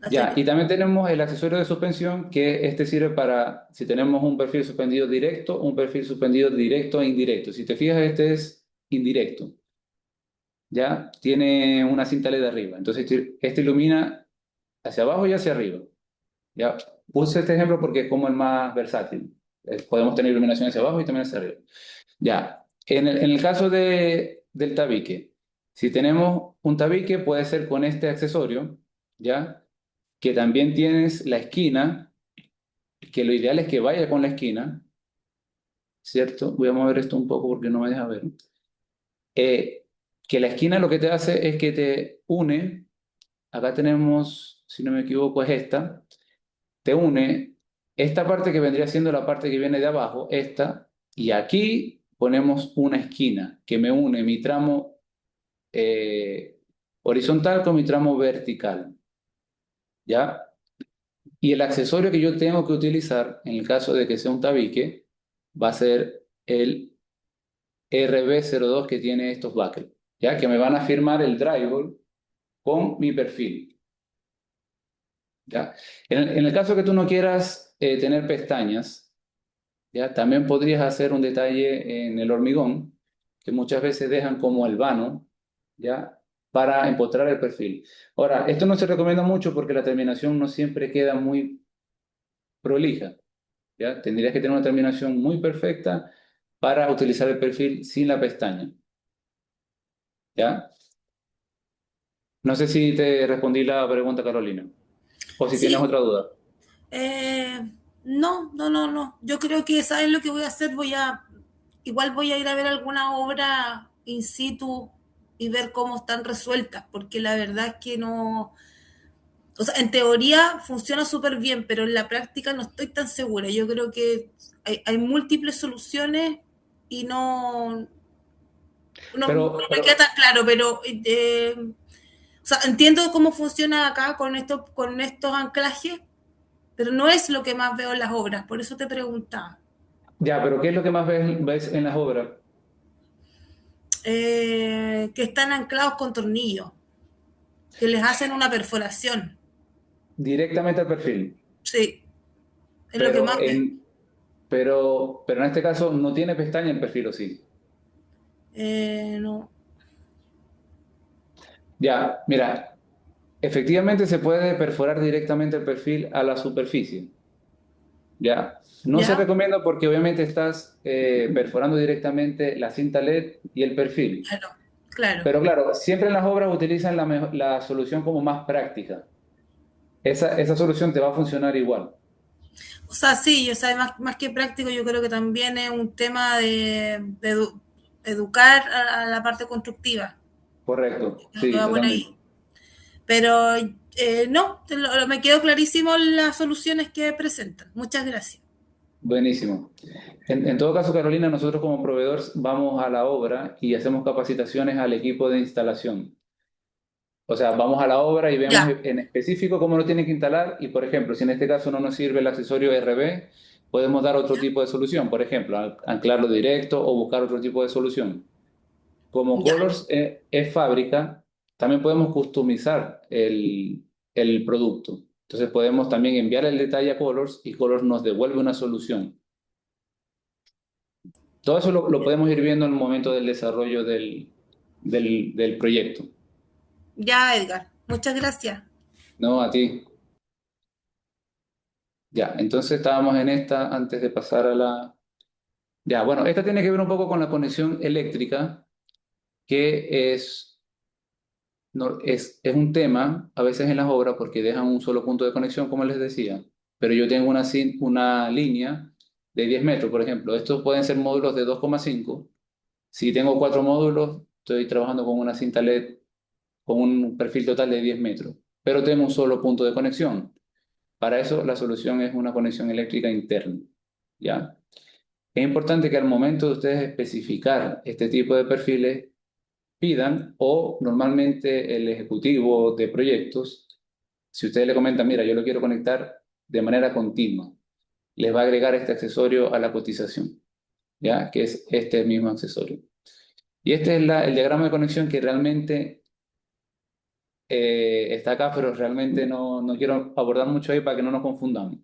Hasta Ya, aquí. y también tenemos el accesorio de suspensión, que este sirve para si tenemos un perfil suspendido directo, un perfil suspendido directo e indirecto. Si te fijas, este es indirecto, ¿ya? Tiene una cinta LED arriba. Entonces, este ilumina hacia abajo y hacia arriba, ¿ya? Puse este ejemplo porque es como el más versátil. Podemos tener iluminación hacia abajo y también hacia arriba. Ya, en el caso del tabique, si tenemos un tabique, puede ser con este accesorio, ¿ya? Que también tienes la esquina, que lo ideal es que vaya con la esquina, ¿cierto? Voy a mover esto un poco porque no me deja ver. Que la esquina lo que te hace es que te une, acá tenemos, si no me equivoco, es esta, te une esta parte que vendría siendo la parte que viene de abajo, esta, y aquí ponemos una esquina que me une mi tramo horizontal con mi tramo vertical, ¿ya? Y el accesorio que yo tengo que utilizar en el caso de que sea un tabique va a ser el RB02 que tiene estos buckles, ¿ya? Que me van a firmar el drywall con mi perfil, ¿ya? En el caso que tú no quieras tener pestañas, ¿ya? También podrías hacer un detalle en el hormigón, que muchas veces dejan como el vano, ¿ya? Para empotrar el perfil. Ahora, esto no se recomienda mucho porque la terminación no siempre queda muy prolija, ¿ya? Tendrías que tener una terminación muy perfecta para utilizar el perfil sin la pestaña, ¿ya? No sé si te respondí la pregunta, Carolina, o si tienes Sí, otra duda. no, no, no, no. Yo creo que, ¿sabes lo que voy a hacer? Igual voy a ir a ver alguna obra in situ y ver cómo están resueltas, porque la verdad es que no, o sea, en teoría funciona súper bien, pero en la práctica no estoy tan segura. Yo creo que hay múltiples soluciones y no Pero, me queda pero, tan claro, pero o sea, entiendo cómo funciona acá con estos anclajes, pero no es lo que más veo en las obras, por eso te preguntaba. ya, pero ¿qué es lo que más ves en las obras? Que están anclados con tornillos, que les hacen una perforación. Directamente al perfil. Sí, es lo que Pero más veo. pero en este caso no tiene pestaña el perfil, ¿o sí? No, Ya, mira, efectivamente se puede perforar directamente el perfil a la superficie. Ya, no se ¿ya? recomienda porque obviamente estás perforando directamente la cinta LED y el perfil. Claro, claro. Pero claro, siempre en las obras utilizan la solución como más práctica. Esa solución te va a funcionar igual. O sea, sí, o sea, más que práctico, yo creo que también es un tema de educar a la parte constructiva. Correcto, Creo que sí, va por totalmente. ahí. Pero no, me quedó clarísimo las soluciones que presentan. Muchas gracias. Buenísimo. En todo caso, Carolina, nosotros como proveedores vamos a la obra y hacemos capacitaciones al equipo de instalación. O sea, vamos a la obra y vemos Ya, en específico cómo lo tienen que instalar y, por ejemplo, si en este caso no nos sirve el accesorio RB, podemos dar otro tipo de solución, por ejemplo, anclarlo directo o buscar otro tipo de solución. Como ya. Colors es fábrica, también podemos customizar el producto. Entonces podemos también enviar el detalle a Colors y Colors nos devuelve una solución. Todo eso lo podemos ir viendo en el momento del desarrollo del proyecto. Ya, Edgar. Muchas gracias. No, a ti. Ya, entonces estábamos en esta antes de pasar a la... Ya, bueno, esta tiene que ver un poco con la conexión eléctrica, que es un tema a veces en las obras porque dejan un solo punto de conexión, como les decía, pero yo tengo una línea de 10 metros, por ejemplo. Estos pueden ser módulos de 2,5. Si tengo 4 módulos, estoy trabajando con una cinta LED con un perfil total de 10 metros, pero tengo un solo punto de conexión. Para eso la solución es una conexión eléctrica interna, ¿ya? Es importante que al momento de ustedes especificar este tipo de perfiles, pidan o normalmente el ejecutivo de proyectos, si ustedes le comentan, mira, yo lo quiero conectar de manera continua, les va a agregar este accesorio a la cotización, ¿ya? Que es este mismo accesorio. Y este es el diagrama de conexión que realmente está acá, pero realmente no quiero abordar mucho ahí para que no nos confundamos.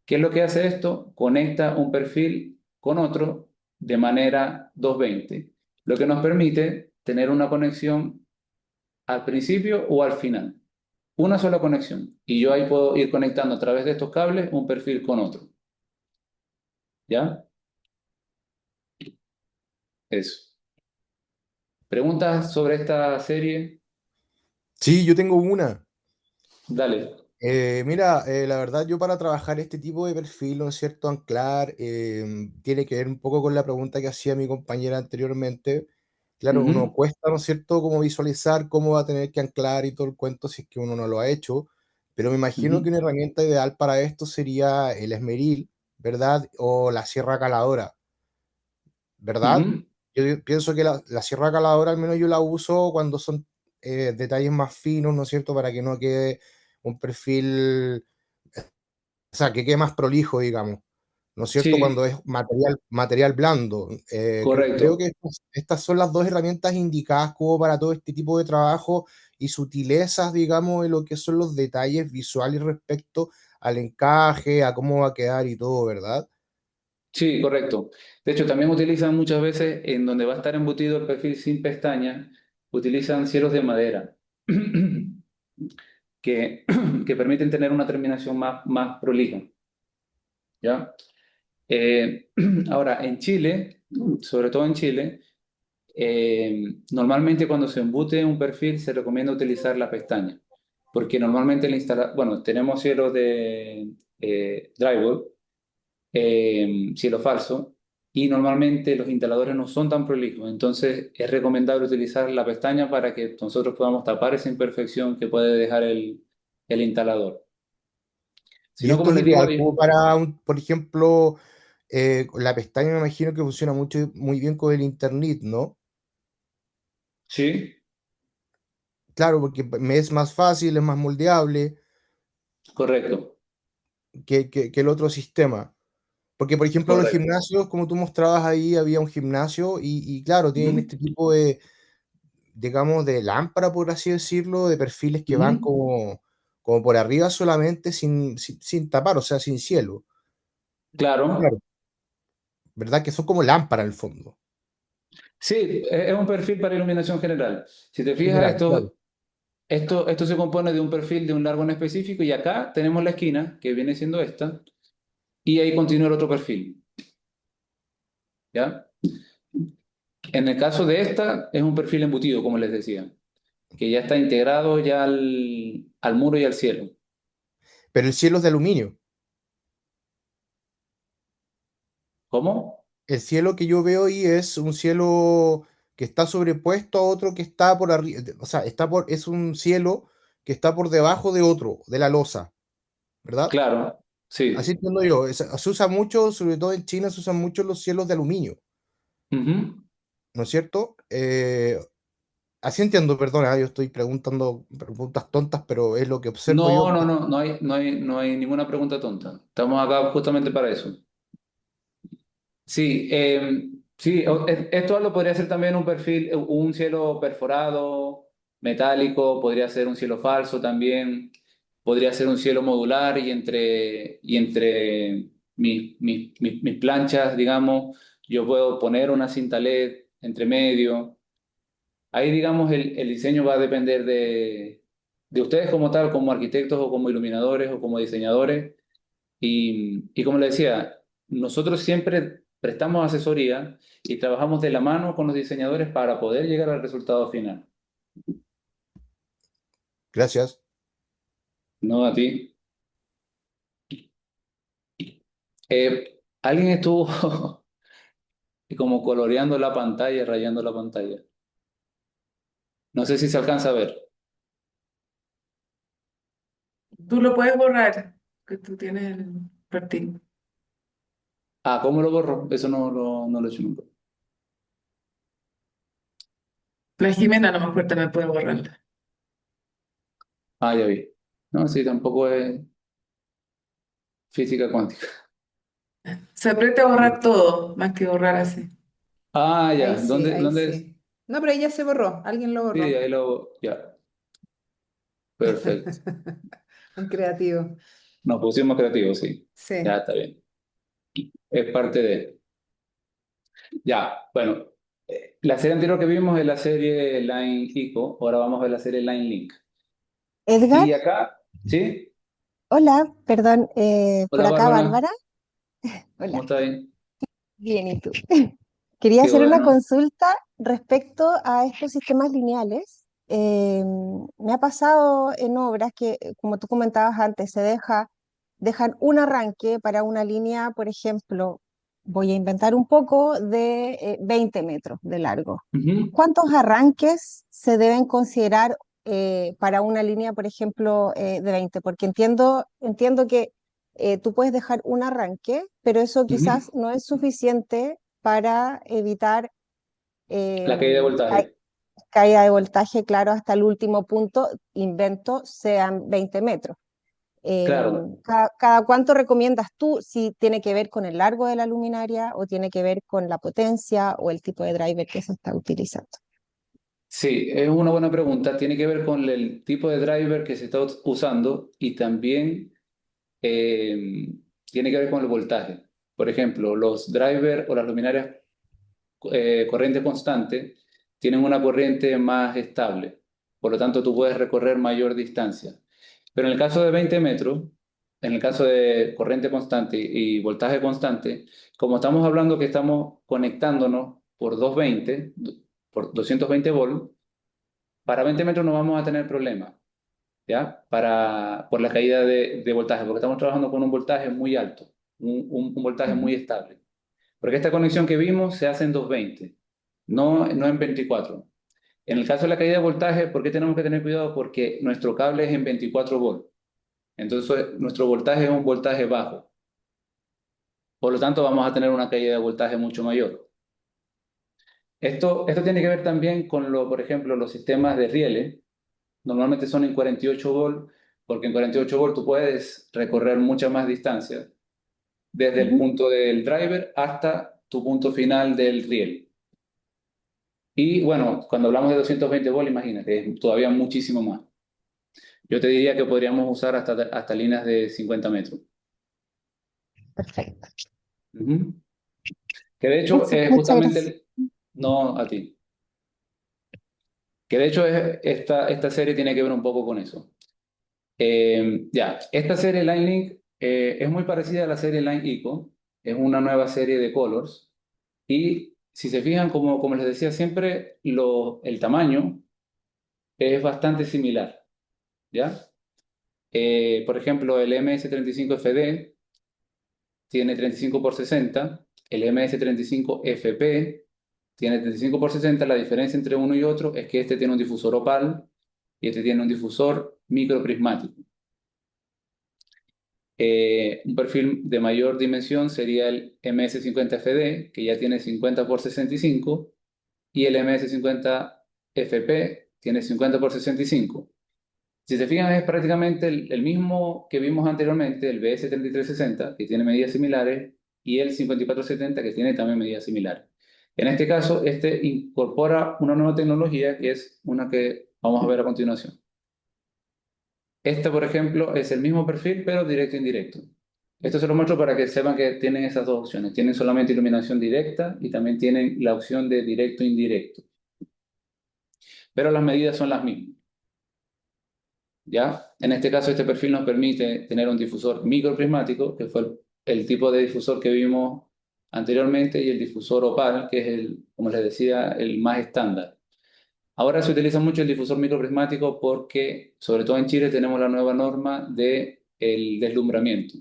¿Qué es lo que hace esto? Conecta un perfil con otro de manera 220, lo que nos permite tener una conexión al principio o al final. Una sola conexión. Y yo ahí puedo ir conectando a través de estos cables un perfil con otro. ¿Ya? Eso. ¿Preguntas sobre esta serie? Sí, yo tengo una. Dale. Mira, la verdad yo para trabajar este tipo de perfil, ¿no es cierto? Anclar, tiene que ver un poco con la pregunta que hacía mi compañera anteriormente. Claro, uno Ujú, cuesta, ¿no es cierto?, como visualizar cómo va a tener que anclar y todo el cuento si es que uno no lo ha hecho, pero me imagino que ujú, una herramienta ideal para esto sería el esmeril, ¿verdad? O la sierra caladora, ¿verdad? ujú. Yo pienso que la sierra caladora al menos yo la uso cuando son detalles más finos, ¿no es cierto? Para que no quede un perfil, o sea, que quede más prolijo, digamos, ¿no es cierto? Sí, Cuando es material blando. Creo correcto. que estas son las dos herramientas indicadas como para todo este tipo de trabajo y sutilezas, digamos, en lo que son los detalles visuales respecto al encaje, a cómo va a quedar y todo, ¿verdad? Sí, correcto. De hecho, también utilizan muchas veces en donde va a estar embutido el perfil sin pestañas, utilizan cielos de madera que, que permiten tener una terminación más prolija. ¿Ya? Eh, ahora, en Chile, sobre todo en Chile, normalmente cuando se embute un perfil se recomienda utilizar la pestaña, porque normalmente bueno, tenemos cielos de drywall, cielo falso, y normalmente los instaladores no son tan prolijos, entonces es recomendable utilizar la pestaña para que nosotros podamos tapar esa imperfección que puede dejar el instalador. Si Y no, esto como es les digo, ideal como para, por ejemplo, la pestaña me imagino que funciona muy bien con el internet, ¿no? sí, Claro, porque me es más fácil, es más moldeable correcto, que el otro sistema. Porque, por ejemplo, los correcto. gimnasios, como tú mostrabas ahí, había un gimnasio y claro, tienen Ujú, este tipo de, digamos, de lámpara, por así decirlo, de perfiles que van ujú. como por arriba solamente sin tapar, o sea, sin cielo. Claro, Claro, ¿verdad? Que son como lámpara en el fondo. sí, es un perfil para iluminación general. Si te fijas, General, claro. esto se compone de un perfil de un largo en específico y acá tenemos la esquina, que viene siendo esta, y ahí continúa el otro perfil, ¿ya? En el caso de esta, es un perfil embutido, como les decía, que ya está integrado ya al muro y al cielo. Pero el cielo es de aluminio. ¿Cómo? El cielo que yo veo ahí es un cielo que está sobrepuesto a otro que está por arriba, o sea, es un cielo que está por debajo de otro, de la losa, ¿verdad? Claro, Así sí. entiendo yo. Se usa mucho, sobre todo en China, se usan mucho los cielos de aluminio, Ujú. ¿no es cierto? Así entiendo, perdona, yo estoy preguntando preguntas tontas, pero es lo que observo yo. No hay ninguna pregunta tonta. Estamos acá justamente para eso. Sí, sí, esto lo podría ser también un perfil, un cielo perforado, metálico, podría ser un cielo falso también, podría ser un cielo modular y entre mis planchas, digamos, yo puedo poner una cinta LED entre medio. Ahí, digamos, el diseño va a depender de ustedes como tal, como arquitectos o como iluminadores o como diseñadores. Y como le decía, nosotros siempre prestamos asesoría y trabajamos de la mano con los diseñadores para poder llegar al resultado final. Gracias. No a ti. Alguien estuvo como coloreando la pantalla, rayando la pantalla. No sé si se alcanza a ver. Tú lo puedes borrar, que tú tienes el perfil. Ah, ¿cómo lo borro? Eso no lo he hecho nunca. La Jimena a lo mejor también puede borrarla. Ah, ya vi. No, sí, tampoco es física cuántica. Se aprieta a borrar todo, más que borrar así. Ah, Ahí ya. sí, ¿Dónde, ahí dónde es? sí. No, pero ahí ya se borró, alguien lo Sí, borró. ahí lo. Ya. Perfecto. Un creativo. Nos pusimos creativos, sí. Ya Sí. está bien. Es parte de... Ya, bueno. La serie anterior que vimos es la serie Line Eco. Ahora vamos a ver la serie Line Link. Edgar, Y acá, ¿sí? hola, perdón, por Hola acá Bárbara, Bárbara. ¿cómo Hola, estás ahí? bien, ¿y tú? Quería Qué hacer una bueno. consulta respecto a estos sistemas lineales. Me ha pasado en obras que, como tú comentabas antes, dejan un arranque para una línea, por ejemplo, voy a inventar un poco, de 20 metros de largo. Ujú, ¿Cuántos arranques se deben considerar para una línea, por ejemplo, de 20? Porque entiendo que tú puedes dejar un arranque, pero eso ujú. quizás no es suficiente para evitar eh, La caída de ca- voltaje. caída de voltaje, claro, hasta el último punto, invento, sean 20 metros. Claro. ¿Cada cuánto recomiendas tú, si tiene que ver con el largo de la luminaria o tiene que ver con la potencia o el tipo de driver que se está utilizando? Sí, es una buena pregunta. Tiene que ver con el tipo de driver que se está usando y también eh, tiene que ver con el voltaje. Por ejemplo, los drivers o las luminarias corriente constante tienen una corriente más estable. Por lo tanto, tú puedes recorrer mayor distancia. Pero en el caso de 20 metros, en el caso de corriente constante y voltaje constante, como estamos hablando que estamos conectándonos por 220, por 220 volts, para 20 metros no vamos a tener problema, ¿ya? Por la caída de voltaje, porque estamos trabajando con un voltaje muy alto, un voltaje muy Ujú. estable. Porque esta conexión que vimos se hace en 220, no en 24. En el caso de la caída de voltaje, ¿por qué tenemos que tener cuidado? Porque nuestro cable es en 24 volts. Entonces, nuestro voltaje es un voltaje bajo. Por lo tanto, vamos a tener una caída de voltaje mucho mayor. Esto tiene que ver también con, por ejemplo, los sistemas de rieles. Normalmente son en 48 volts, porque en 48 volts tú puedes recorrer mucha más distancia, desde el Ujú. punto del driver hasta tu punto final del riel. Y bueno, cuando hablamos de 220 volts, imagínate, es todavía muchísimo más. Yo te diría que podríamos usar hasta líneas de 50 metros. Perfecto. Ujú. Que de hecho es Muchas justamente gracias. no a ti. Que de hecho esta serie tiene que ver un poco con eso. Ya, esta serie Line Link es muy parecida a la serie Line Eco. Es una nueva serie de Colors. Y si se fijan, como les decía siempre, el tamaño es bastante similar. ¿Ya? Por ejemplo, el MS-35FD tiene 35 por 60, el MS-35FP tiene 35 por 60. La diferencia entre uno y otro es que este tiene un difusor opal y este tiene un difusor microprismático. Un perfil de mayor dimensión sería el MS-50FD, que ya tiene 50 por 65, y el MS-50FP tiene 50 por 65. Si se fijan, es prácticamente el mismo que vimos anteriormente, el BS3360, que tiene medidas similares, y el 5470, que tiene también medidas similares. En este caso, este incorpora una nueva tecnología, que es una que vamos a ver a continuación. Este, por ejemplo, es el mismo perfil, pero directo e indirecto. Esto se lo muestro para que sepan que tienen esas dos opciones. Tienen solamente iluminación directa y también tienen la opción de directo e indirecto. Pero las medidas son las mismas. ¿Ya? En este caso, este perfil nos permite tener un difusor microprismático, que fue el tipo de difusor que vimos anteriormente, y el difusor opal, que es como les decía, el más estándar. Ahora se utiliza mucho el difusor microprismático porque, sobre todo en Chile, tenemos la nueva norma del deslumbramiento.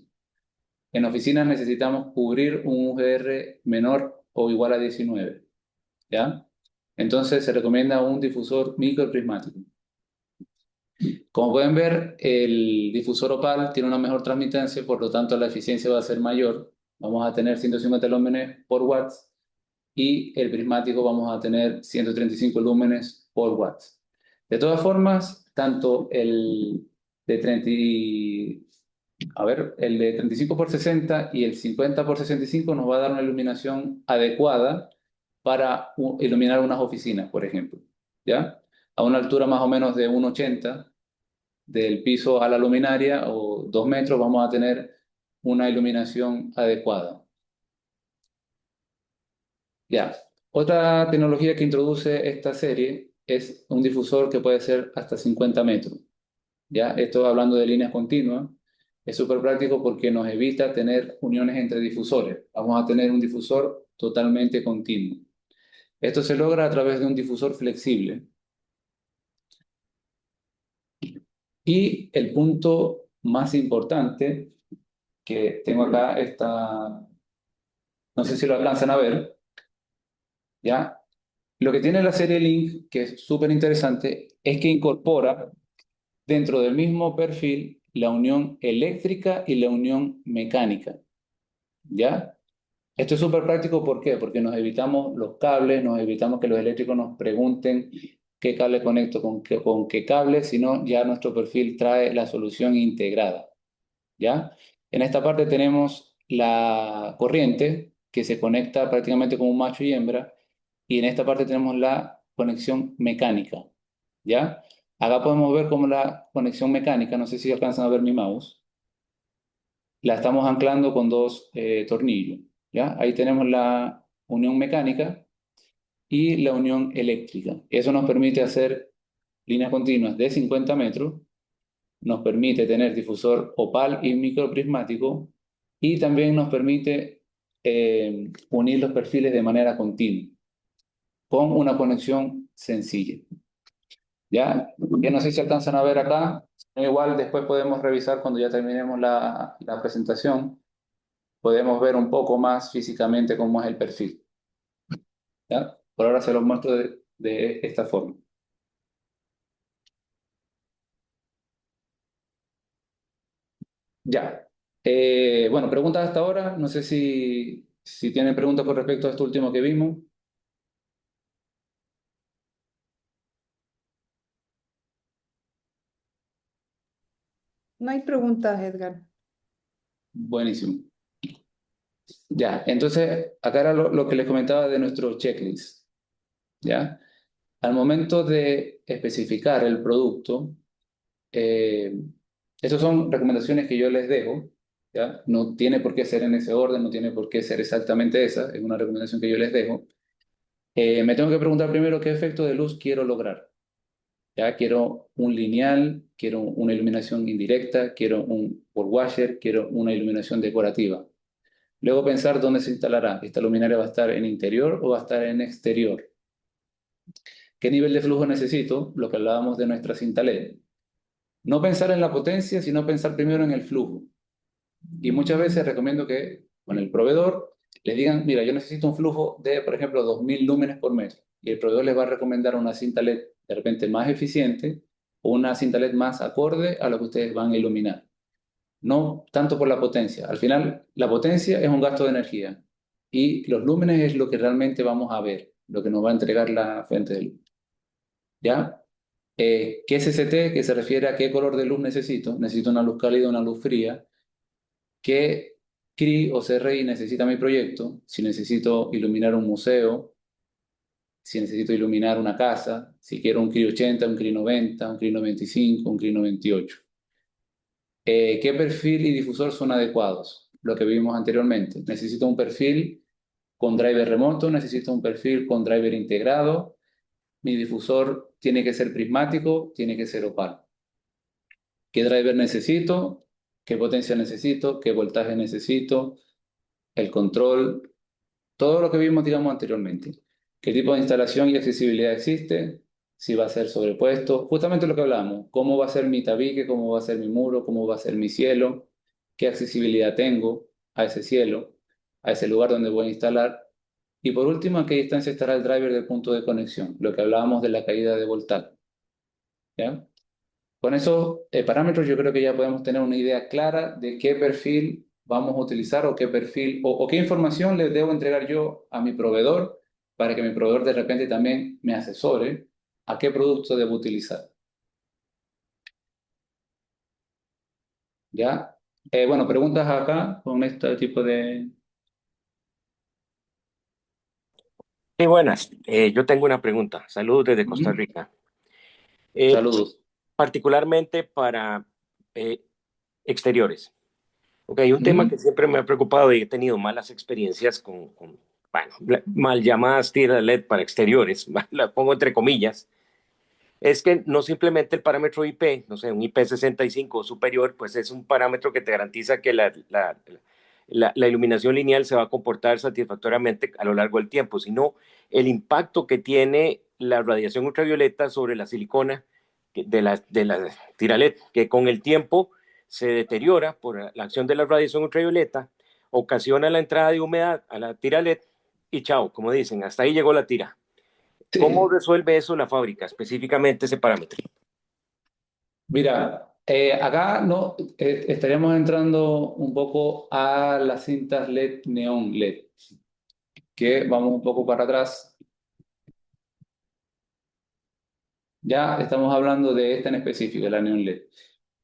En oficinas necesitamos cubrir un UGR menor o igual a 19, ¿ya? Entonces se recomienda un difusor microprismático. Como pueden ver, el difusor opal tiene una mejor transmitancia, por lo tanto la eficiencia va a ser mayor. Vamos a tener 150 lúmenes por watts y el prismático vamos a tener 135 lúmenes por watts. De todas formas, tanto de 30 el de 35 por 60 y el 50 por 65 nos va a dar una iluminación adecuada para iluminar unas oficinas, por ejemplo, ¿ya? A una altura más o menos de 1,80, del piso a la luminaria o 2 metros, vamos a tener una iluminación adecuada. Ya. Otra tecnología que introduce esta serie es un difusor que puede ser hasta 50 metros. ¿Ya? Esto hablando de líneas continuas. Es súper práctico porque nos evita tener uniones entre difusores. Vamos a tener un difusor totalmente continuo. Esto se logra a través de un difusor flexible. Y el punto más importante que tengo acá está, no sé si lo alcanzan a ver, ¿ya? Lo que tiene la serie Link, que es súper interesante, es que incorpora dentro del mismo perfil la unión eléctrica y la unión mecánica, ¿ya? Esto es súper práctico, ¿por qué? Porque nos evitamos los cables, nos evitamos que los eléctricos nos pregunten qué cable conecto con qué cable, sino ya nuestro perfil trae la solución integrada, ¿ya? En esta parte tenemos la corriente que se conecta prácticamente como un macho y hembra, y en esta parte tenemos la conexión mecánica, ¿ya? Acá podemos ver como la conexión mecánica, no sé si alcanzan a ver mi mouse, la estamos anclando con dos tornillos, ¿ya? Ahí tenemos la unión mecánica y la unión eléctrica. Eso nos permite hacer líneas continuas de 50 metros, nos permite tener difusor opal y microprismático y también nos permite unir los perfiles de manera continua con una conexión sencilla. ¿Ya? Ya no sé si alcanzan a ver acá, igual después podemos revisar cuando ya terminemos la presentación, podemos ver un poco más físicamente cómo es el perfil. ¿Ya? Por ahora se los muestro de esta forma. Ya. Bueno, preguntas hasta ahora. No sé si tienen preguntas con respecto a esto último que vimos. No hay preguntas, Edgar. Buenísimo. Ya, entonces acá era lo que les comentaba de nuestro checklist. ¿Ya? Al momento de especificar el producto, estas son recomendaciones que yo les dejo, ¿ya? No tiene por qué ser en ese orden, no tiene por qué ser exactamente esa, es una recomendación que yo les dejo. Me tengo que preguntar primero qué efecto de luz quiero lograr. ¿Ya? Quiero un lineal, quiero una iluminación indirecta, quiero un pole washer, quiero una iluminación decorativa. Luego pensar dónde se instalará. ¿Esta luminaria va a estar en interior o va a estar en exterior? ¿Qué nivel de flujo necesito? Lo que hablábamos de nuestra cinta LED. No pensar en la potencia, sino pensar primero en el flujo. Y muchas veces recomiendo que con el proveedor le digan, mira, yo necesito un flujo de, por ejemplo, 2000 lúmenes por metro. Y el proveedor les va a recomendar una cinta LED de repente más eficiente o una cinta LED más acorde a lo que ustedes van a iluminar. No tanto por la potencia. Al final, la potencia es un gasto de energía y los lúmenes es lo que realmente vamos a ver, lo que nos va a entregar la fuente de luz. ¿Ya? ¿Qué es ST? Que se refiere a qué color de luz necesito. Necesito una luz cálida, una luz fría. ¿Qué CRI o CRI necesita mi proyecto? Si necesito iluminar un museo, si necesito iluminar una casa, si quiero un CRI 80, un CRI 90, un CRI 95, un CRI 98. ¿Qué perfil y difusor son adecuados? Lo que vimos anteriormente. Necesito un perfil con driver remoto, necesito un perfil con driver integrado. Mi difusor tiene que ser prismático, tiene que ser opal. ¿Qué driver necesito? ¿Qué potencia necesito? ¿Qué voltaje necesito? El control, todo lo que vimos, digamos, anteriormente. ¿Qué tipo de instalación y accesibilidad existe? Si va a ser sobrepuesto, justamente lo que hablamos, cómo va a ser mi tabique, cómo va a ser mi muro, cómo va a ser mi cielo, qué accesibilidad tengo a ese cielo, a ese lugar donde voy a instalar. Y por último, a qué distancia estará el driver del punto de conexión, lo que hablábamos de la caída de voltaje. ¿Ya? Con esos parámetros yo creo que ya podemos tener una idea clara de qué perfil vamos a utilizar o qué perfil o qué información le debo entregar yo a mi proveedor para que mi proveedor de repente también me asesore a qué producto debo utilizar. ¿Ya? Bueno, preguntas acá con este tipo de... Sí, buenas. Yo tengo una pregunta. Saludos desde Costa Ujú. Rica. Eh, Saludos. particularmente para exteriores. Ok, un tema que Ujú. siempre me ha preocupado y he tenido malas experiencias bueno, mal llamadas tiras LED para exteriores, la pongo entre comillas, es que no simplemente el parámetro IP, no sé, un IP65 o superior, pues es un parámetro que te garantiza que la iluminación lineal se va a comportar satisfactoriamente a lo largo del tiempo, sino el impacto que tiene la radiación ultravioleta sobre la silicona de la tira LED, que con el tiempo se deteriora por la acción de la radiación ultravioleta, ocasiona la entrada de humedad a la tira LED y chao, como dicen, hasta ahí llegó la tira. ¿Cómo Sí, resuelve eso la fábrica, específicamente ese parámetro? mira, acá no estaríamos entrando un poco a las cintas LED, neón LED, que vamos un poco para atrás. Ya estamos hablando de esta en específico, la neón LED.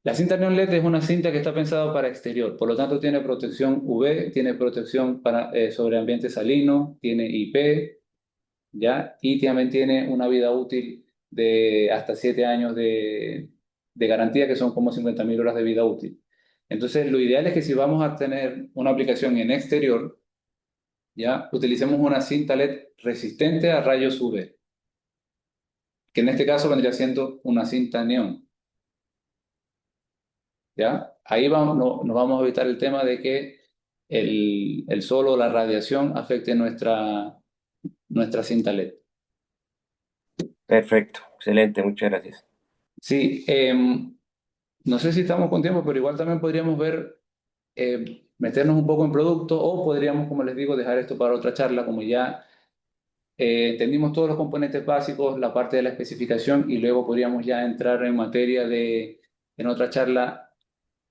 La cinta neón LED es una cinta que está pensada para exterior, por lo tanto tiene protección UV, tiene protección sobre ambiente salino, tiene IP, ¿ya? Y también tiene una vida útil de hasta 7 años de garantía, que son como 50.000 horas de vida útil. Entonces, lo ideal es que si vamos a tener una aplicación en exterior, ¿ya? Utilicemos una cinta LED resistente a rayos UV, que en este caso vendría siendo una cinta neón, ¿ya? Ahí vamos, nos vamos a evitar el tema de que el sol o la radiación afecte nuestra cinta LED. Perfecto, excelente, muchas gracias. Sí, no sé si estamos con tiempo, pero igual también podríamos ver, meternos un poco en producto o podríamos, como les digo, dejar esto para otra charla, como ya entendimos todos los componentes básicos, la parte de la especificación y luego podríamos ya entrar en materia en otra charla,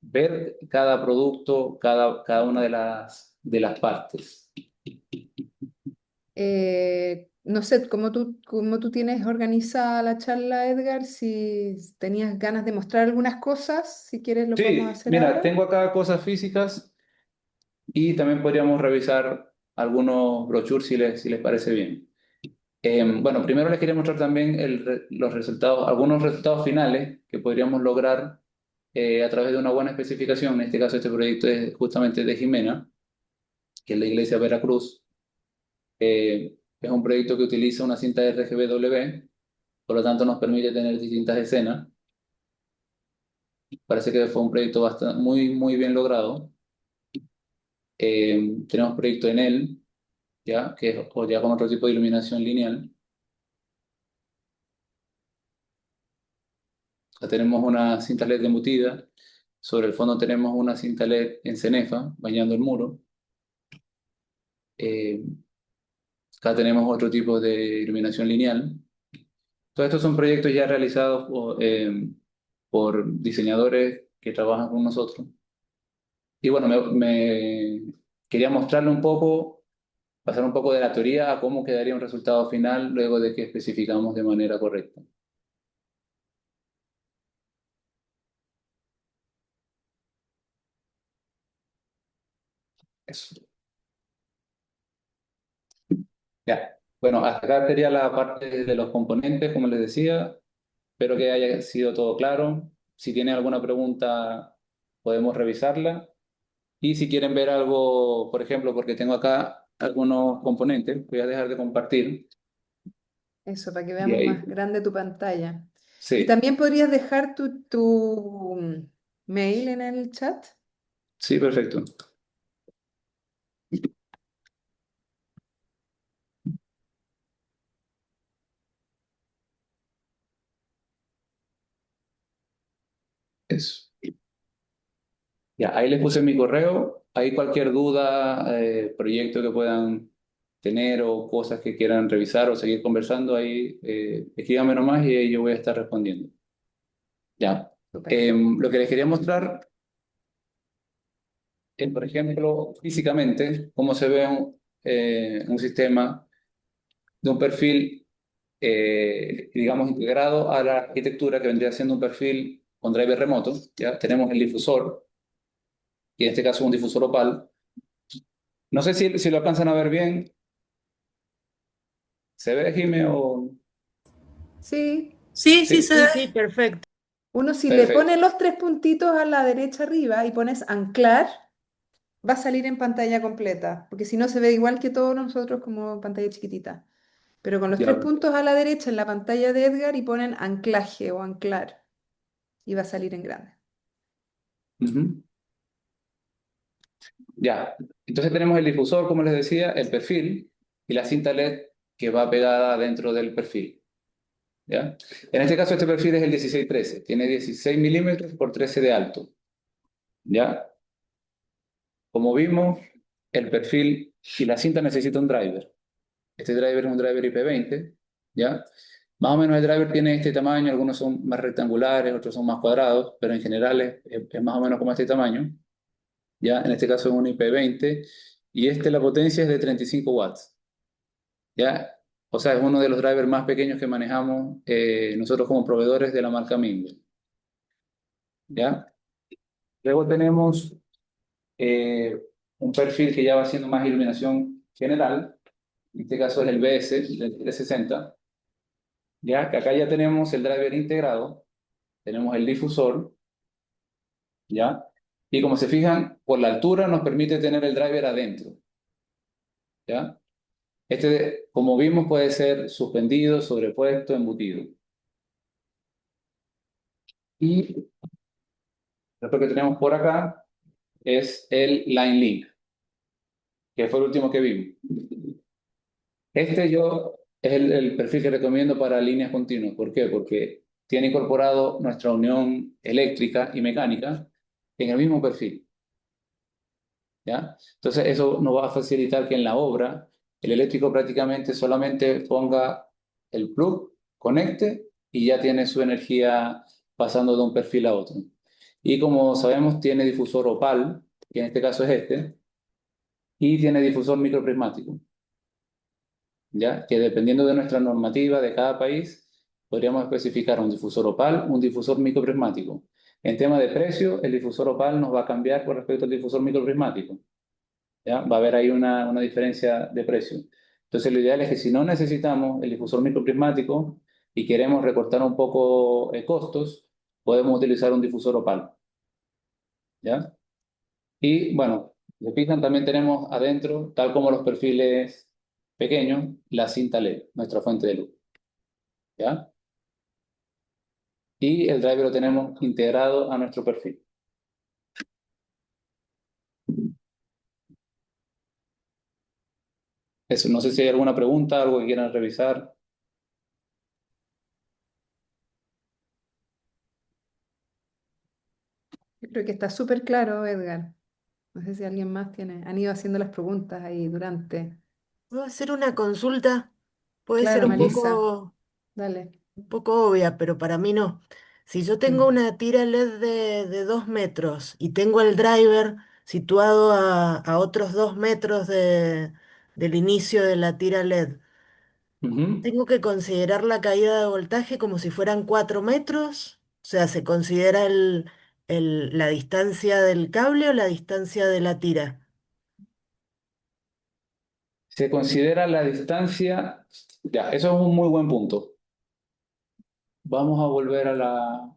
ver cada producto, cada una de las partes. No sé, cómo tú tienes organizada la charla, Edgar, si tenías ganas de mostrar algunas cosas, si quieres lo podemos Sí, hacer mira, ahora. tengo acá cosas físicas y también podríamos revisar algunos brochures si les parece bien. Bueno, primero les quería mostrar también los resultados, algunos resultados finales que podríamos lograr a través de una buena especificación. En este caso, este proyecto es justamente de Jimena, que es la iglesia Veracruz. Es un proyecto que utiliza una cinta RGBW, por lo tanto nos permite tener distintas escenas. Parece que fue un proyecto muy, muy bien logrado. Tenemos proyecto en él, ya, que es o ya con otro tipo de iluminación lineal. Acá tenemos una cinta LED embutida. Sobre el fondo tenemos una cinta LED en cenefa, bañando el muro. Eh, Acá tenemos otro tipo de iluminación lineal. Todos estos son proyectos ya realizados por diseñadores que trabajan con nosotros. Y bueno, quería mostrarle un poco, pasar un poco de la teoría a cómo quedaría un resultado final luego de que especificamos de manera correcta. Eso. Ya. Bueno, hasta acá sería la parte de los componentes, como les decía. Espero que haya sido todo claro. Si tienen alguna pregunta, podemos revisarla. Y si quieren ver algo, por ejemplo, porque tengo acá algunos componentes, voy a dejar de compartir. Eso, para que Y veamos ahí, más grande tu pantalla. Y sí, también podrías dejar tu mail en el chat. sí, perfecto. Eso. Ya, ahí les puse mi correo. Ahí cualquier duda, proyecto que puedan tener o cosas que quieran revisar o seguir conversando, ahí escríbanme nomás y ahí yo voy a estar respondiendo. Ya. Súper. Lo que les quería mostrar es, por ejemplo, físicamente, cómo se ve un sistema de un perfil, digamos, integrado a la arquitectura, que vendría siendo un perfil con driver remoto. Ya tenemos el difusor, y en este caso un difusor opal. No sé si lo alcanzan a ver bien. ¿Se ve, Jime? O... Sí, Sí, sí, Sí, se Sí, ve. sí, perfecto. Uno si le Perfecto. pone los 3 puntitos a la derecha arriba y pones anclar, va a salir en pantalla completa, porque si no se ve igual que todos nosotros como pantalla chiquitita. Pero con los Ya, 3 puntos a la derecha en la pantalla de Edgar y ponen anclaje o anclar y va a salir en grande. ujú. Ya. Entonces tenemos el difusor, como les decía, el perfil y la cinta LED que va pegada dentro del perfil. ¿Ya? En este caso este perfil es el 1613, tiene 16 milímetros por 13 de alto. ¿Ya? Como vimos, el perfil y la cinta necesita un driver. Este driver es un driver IP20, ¿ya? Más o menos el driver tiene este tamaño, algunos son más rectangulares, otros son más cuadrados, pero en general es más o menos como este tamaño, ¿ya? En este caso es un IP20 y la potencia es de 35 watts, ¿ya? O sea, es uno de los drivers más pequeños que manejamos nosotros como proveedores de la marca Mingo, ¿ya? Luego tenemos eh, un perfil que ya va haciendo más iluminación general, en este caso es el BS, el 360, ya que acá ya tenemos el driver integrado, tenemos el difusor, ya, y como se fijan, por la altura nos permite tener el driver adentro, ya. Como vimos, puede ser suspendido, sobrepuesto, embutido. Y después que tenemos por acá es el Line Link, que fue el último que vimos. Es el perfil que recomiendo para líneas continuas. ¿Por qué? Porque tiene incorporado nuestra unión eléctrica y mecánica en el mismo perfil, ¿ya? Entonces eso nos va a facilitar que en la obra el eléctrico prácticamente solamente ponga el plug, conecte y ya tiene su energía pasando de un perfil a otro. Y como sabemos tiene difusor opal, que en este caso es y tiene difusor microprismático. ¿Ya? Que dependiendo de nuestra normativa de cada país, podríamos especificar un difusor opal, un difusor microprismático. En tema de precio, el difusor opal nos va a cambiar con respecto al difusor microprismático, ¿ya? Va a haber ahí una diferencia de precio. Entonces, lo ideal es que si no necesitamos el difusor microprismático y queremos recortar un poco costos, podemos utilizar un difusor opal, ¿ya? Y bueno, si se fijan, también tenemos adentro, tal como los perfiles pequeños, la cinta LED, nuestra fuente de luz, ¿ya? Y el driver lo tenemos integrado a nuestro perfil. Eso, no sé si hay alguna pregunta, algo que quieran revisar. Yo creo que está súper claro, Edgar. No sé si alguien más han ido haciendo las preguntas ahí durante. ¿Puedo hacer una consulta? Puede ser Claro, Marisa, dale. un poco obvia, pero para mí no. Si yo tengo Mm. una tira LED de 2 metros y tengo el driver situado a otros 2 metros del inicio de la tira LED, Ujú. ¿tengo que considerar la caída de voltaje como si fueran 4 metros? O sea, ¿se considera la distancia del cable o la distancia de la tira? Se considera la distancia. Ya, eso es un muy buen punto. Vamos a volver a la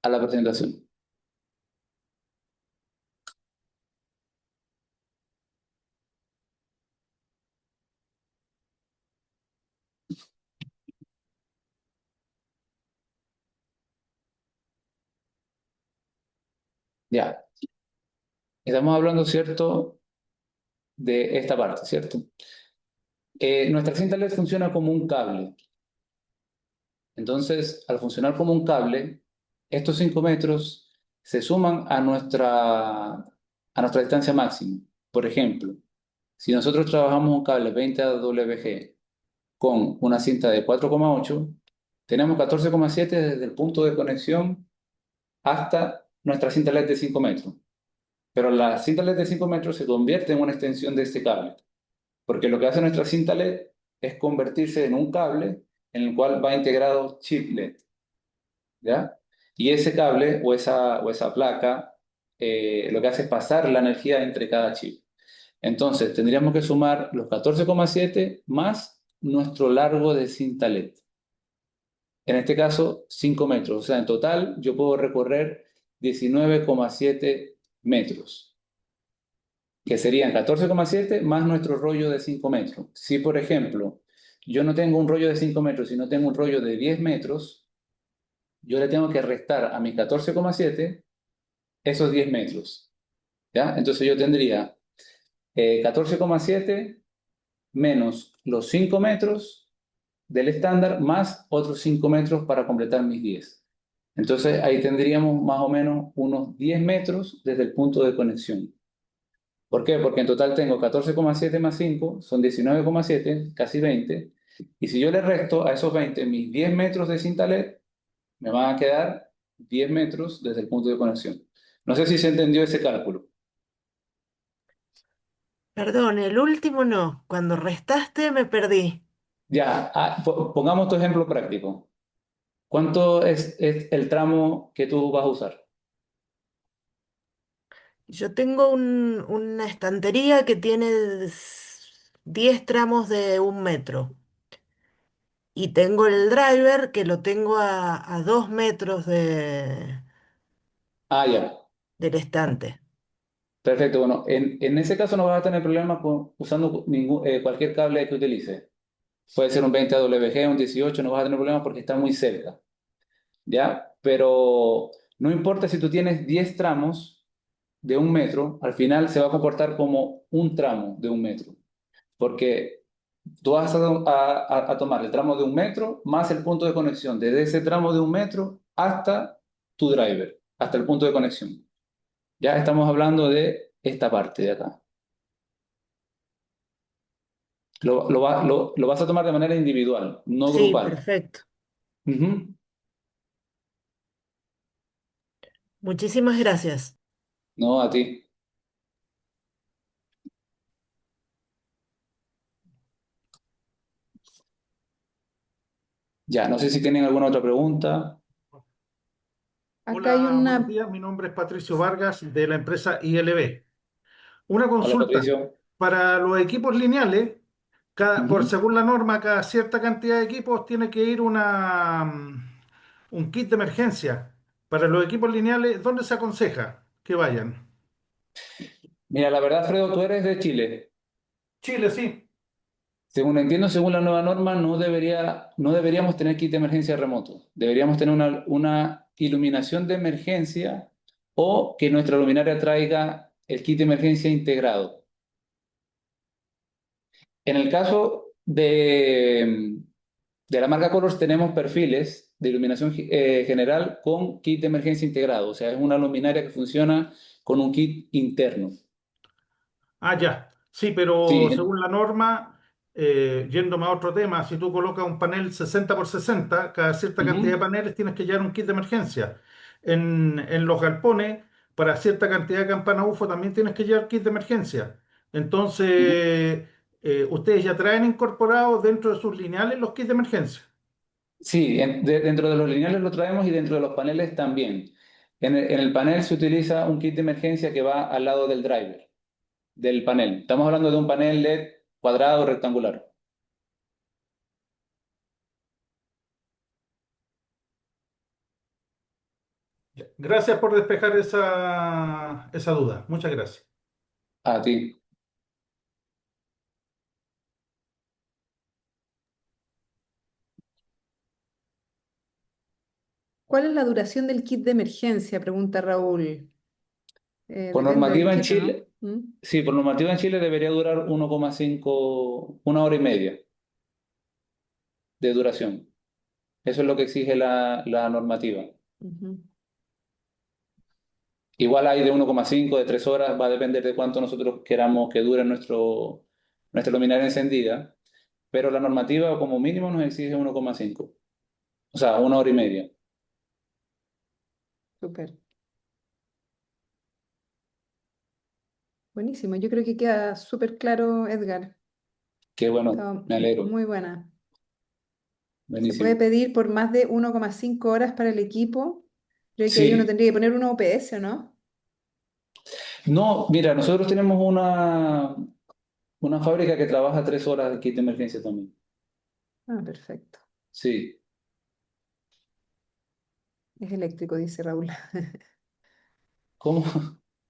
presentación. Ya, estamos hablando, ¿cierto?, de esta parte, ¿cierto? Nuestra cinta LED funciona como un cable. Entonces, al funcionar como un cable, estos 5 metros se suman a nuestra distancia máxima. Por ejemplo, si nosotros trabajamos un cable 20 AWG con una cinta de 4,8, tenemos 14,7 desde el punto de conexión hasta nuestra cinta LED de 5 metros. Pero la cinta LED de 5 metros se convierte en una extensión de este cable, porque lo que hace nuestra cinta LED es convertirse en un cable en el cual va integrado chip LED, ¿ya? Y ese cable o esa placa lo que hace es pasar la energía entre cada chip. Entonces, tendríamos que sumar los 14,7 más nuestro largo de cinta LED. En este caso, 5 metros. O sea, en total yo puedo recorrer 19,7 metros, que serían 14,7 más nuestro rollo de 5 metros. Si, por ejemplo, yo no tengo un rollo de 5 metros, sino tengo un rollo de 10 metros, yo le tengo que restar a mis 14,7 esos 10 metros. ¿Ya? Entonces yo tendría 14,7 menos los 5 metros del estándar más otros 5 metros para completar mis 10. Entonces ahí tendríamos más o menos unos 10 metros desde el punto de conexión. ¿Por qué? Porque en total tengo 14,7 más 5, son 19,7, casi 20. Y si yo le resto a esos 20 mis 10 metros de cinta LED, me van a quedar 10 metros desde el punto de conexión. No sé si se entendió ese cálculo. Perdón, el último no. Cuando restaste me perdí. Ya, pongamos tu ejemplo práctico. ¿Cuánto es el tramo que tú vas a usar? Yo tengo una estantería que tiene 10 tramos de 1 metro. Y tengo el driver que lo tengo a 2 metros Ah, ya. del estante. Perfecto. Bueno, en ese caso no vas a tener problemas usando cualquier cable que utilices. Puede ser un 20 AWG, un 18, no vas a tener problemas porque está muy cerca. ¿Ya? Pero no importa si tú tienes 10 tramos de 1 metro, al final se va a comportar como un tramo de 1 metro. Porque tú vas a tomar el tramo de 1 metro más el punto de conexión, desde ese tramo de 1 metro hasta tu driver, hasta el punto de conexión. Ya estamos hablando de esta parte de acá. Lo vas a tomar de manera individual, no Sí, grupal. perfecto. Ujú. Muchísimas gracias. No, a ti. Ya, no sé si tienen alguna otra pregunta. Acá hay Hola, buenos una... días. Mi nombre es Patricio Vargas de la empresa ILB. Una Hola, consulta. Patricio. Para los equipos lineales, Ujú. según la norma, cada cierta cantidad de equipos tiene que ir un kit de emergencia. Para los equipos lineales, ¿dónde se aconseja que vayan? Mira, la verdad, Fredo, tú eres de Chile. Chile, sí. Según entiendo, según la nueva norma, no deberíamos tener kit de emergencia remoto. Deberíamos tener una iluminación de emergencia o que nuestra luminaria traiga el kit de emergencia integrado. En el caso de la marca Colors, tenemos perfiles de iluminación general con kit de emergencia integrado. O sea, es una luminaria que funciona con un kit interno. Ah, ya. Sí, pero Sí. según la norma, yéndome a otro tema, si tú colocas un panel 60 por 60, cada cierta cantidad de Ujú, paneles tienes que llevar un kit de emergencia. En los galpones, para cierta cantidad de campana UFO también tienes que llevar kit de emergencia. ujú. Entonces, ustedes ya traen incorporados dentro de sus lineales los kits de emergencia. Sí, dentro de los lineales lo traemos y dentro de los paneles también. En el panel se utiliza un kit de emergencia que va al lado del driver, del panel. Estamos hablando de un panel LED cuadrado rectangular. Gracias por despejar esa duda. Muchas gracias. A ti. ¿Cuál es la duración del kit de emergencia? Pregunta Raúl. Por Depende del normativa en kit, ¿o no? Chile, sí, por normativa en Chile debería durar 1,5, 1 hora y media de duración. Eso es lo que exige la normativa. Ujú. Igual hay de 1,5, de 3 horas, va a depender de cuánto nosotros queramos que dure nuestra luminaria encendida, pero la normativa como mínimo nos exige 1,5, o sea, 1 hora y media. Súper. Buenísimo. Yo creo que queda súper claro, Edgar. Qué bueno, Está me alegro, muy buena. Se puede buenísimo. pedir por más de 1,5 horas para el equipo. Creo que ahí uno Sí, tendría que poner un OPS, ¿o no? no, mira, nosotros tenemos una fábrica que trabaja 3 horas de kit de emergencia también. Ah, perfecto. Sí, Es eléctrico, dice Raúl, ¿Cómo?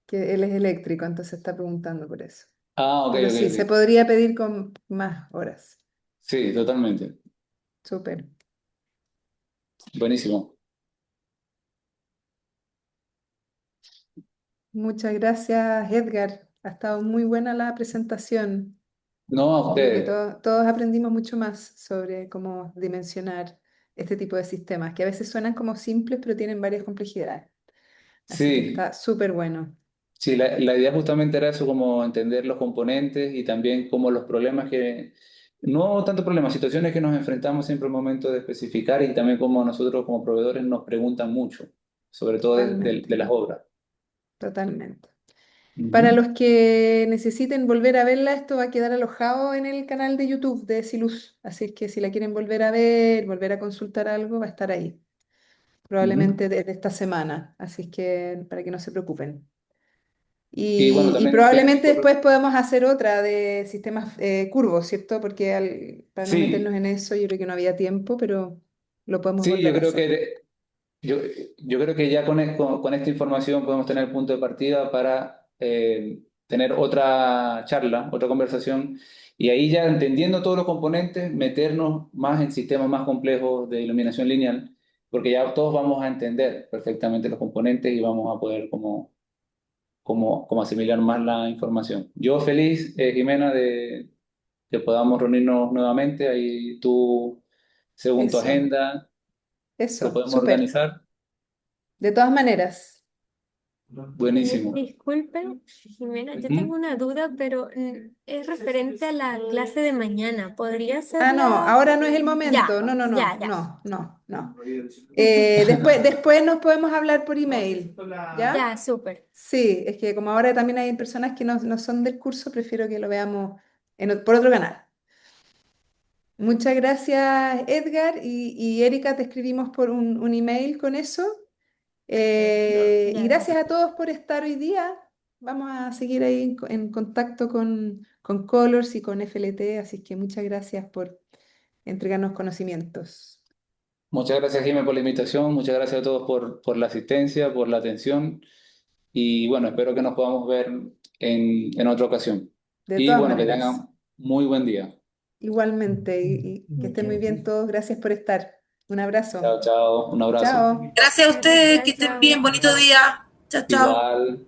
que él es eléctrico, entonces está preguntando por eso. Ah, ok, Pero ok, sí, se ok. podría pedir con más horas. Sí, totalmente. Súper. Buenísimo. Muchas gracias, Edgar. Ha estado muy buena la presentación. No a Yo creo que ustedes. todos aprendimos mucho más sobre cómo dimensionar este tipo de sistemas, que a veces suenan como simples, pero tienen varias complejidades. Así que Sí, está súper bueno. sí, la idea justamente era eso, como entender los componentes y también como los problemas que, no tanto problemas, situaciones que nos enfrentamos siempre al momento de especificar y también como nosotros como proveedores nos preguntan mucho, sobre todo de Totalmente, las obras. totalmente. Para Ujú. los que necesiten volver a verla, esto va a quedar alojado en el canal de YouTube de Siluz. Así que si la quieren volver a ver, volver a consultar algo, va a estar ahí. Ujú. Probablemente desde esta semana. Así que para que no se preocupen. Y bueno, Y también probablemente después podemos hacer otra de sistemas curvos, ¿cierto? Porque para no meternos sí, en eso, yo creo que no había tiempo, pero lo podemos sí, volver a hacer. yo, yo creo que ya con esta información podemos tener el punto de partida para tener otra charla, otra conversación, y ahí ya entendiendo todos los componentes, meternos más en sistemas más complejos de iluminación lineal, porque ya todos vamos a entender perfectamente los componentes y vamos a poder como asimilar más la información. Yo feliz, Jimena, de que podamos reunirnos nuevamente, ahí tú, según tu Eso, agenda, lo eso, podemos súper. organizar. De todas maneras. Buenísimo. Disculpen, Jimena, yo Ujú. tengo una duda, pero es referente a la clase de mañana. ¿Podría Ah, no, hacerla? ahora no es el Ya, momento. No, no, no, ya, ya. no, no, no. Después nos podemos hablar por email, ¿ya? Ya, súper. Sí, es que como ahora también hay personas que no son del curso, prefiero que lo veamos por otro canal. Muchas gracias, Edgar, y Erika, te escribimos por un email con eso. Y Ya, gracias gracias. a todos por estar hoy día. Vamos a seguir ahí en contacto con Colors y con FLT, así que muchas gracias por entregarnos conocimientos. Muchas gracias, Jimé, por la invitación. Muchas gracias a todos por la asistencia, por la atención. Y bueno, espero que nos podamos ver en otra ocasión. De Y todas bueno, que maneras, tengan muy buen día. igualmente, y que estén muy bien todos. Gracias por estar. Un abrazo. Chao, chao. Un abrazo. Chao. Gracias a ustedes, que Gracias, estén chao. bien, bonito día. Chao, chao. Igual.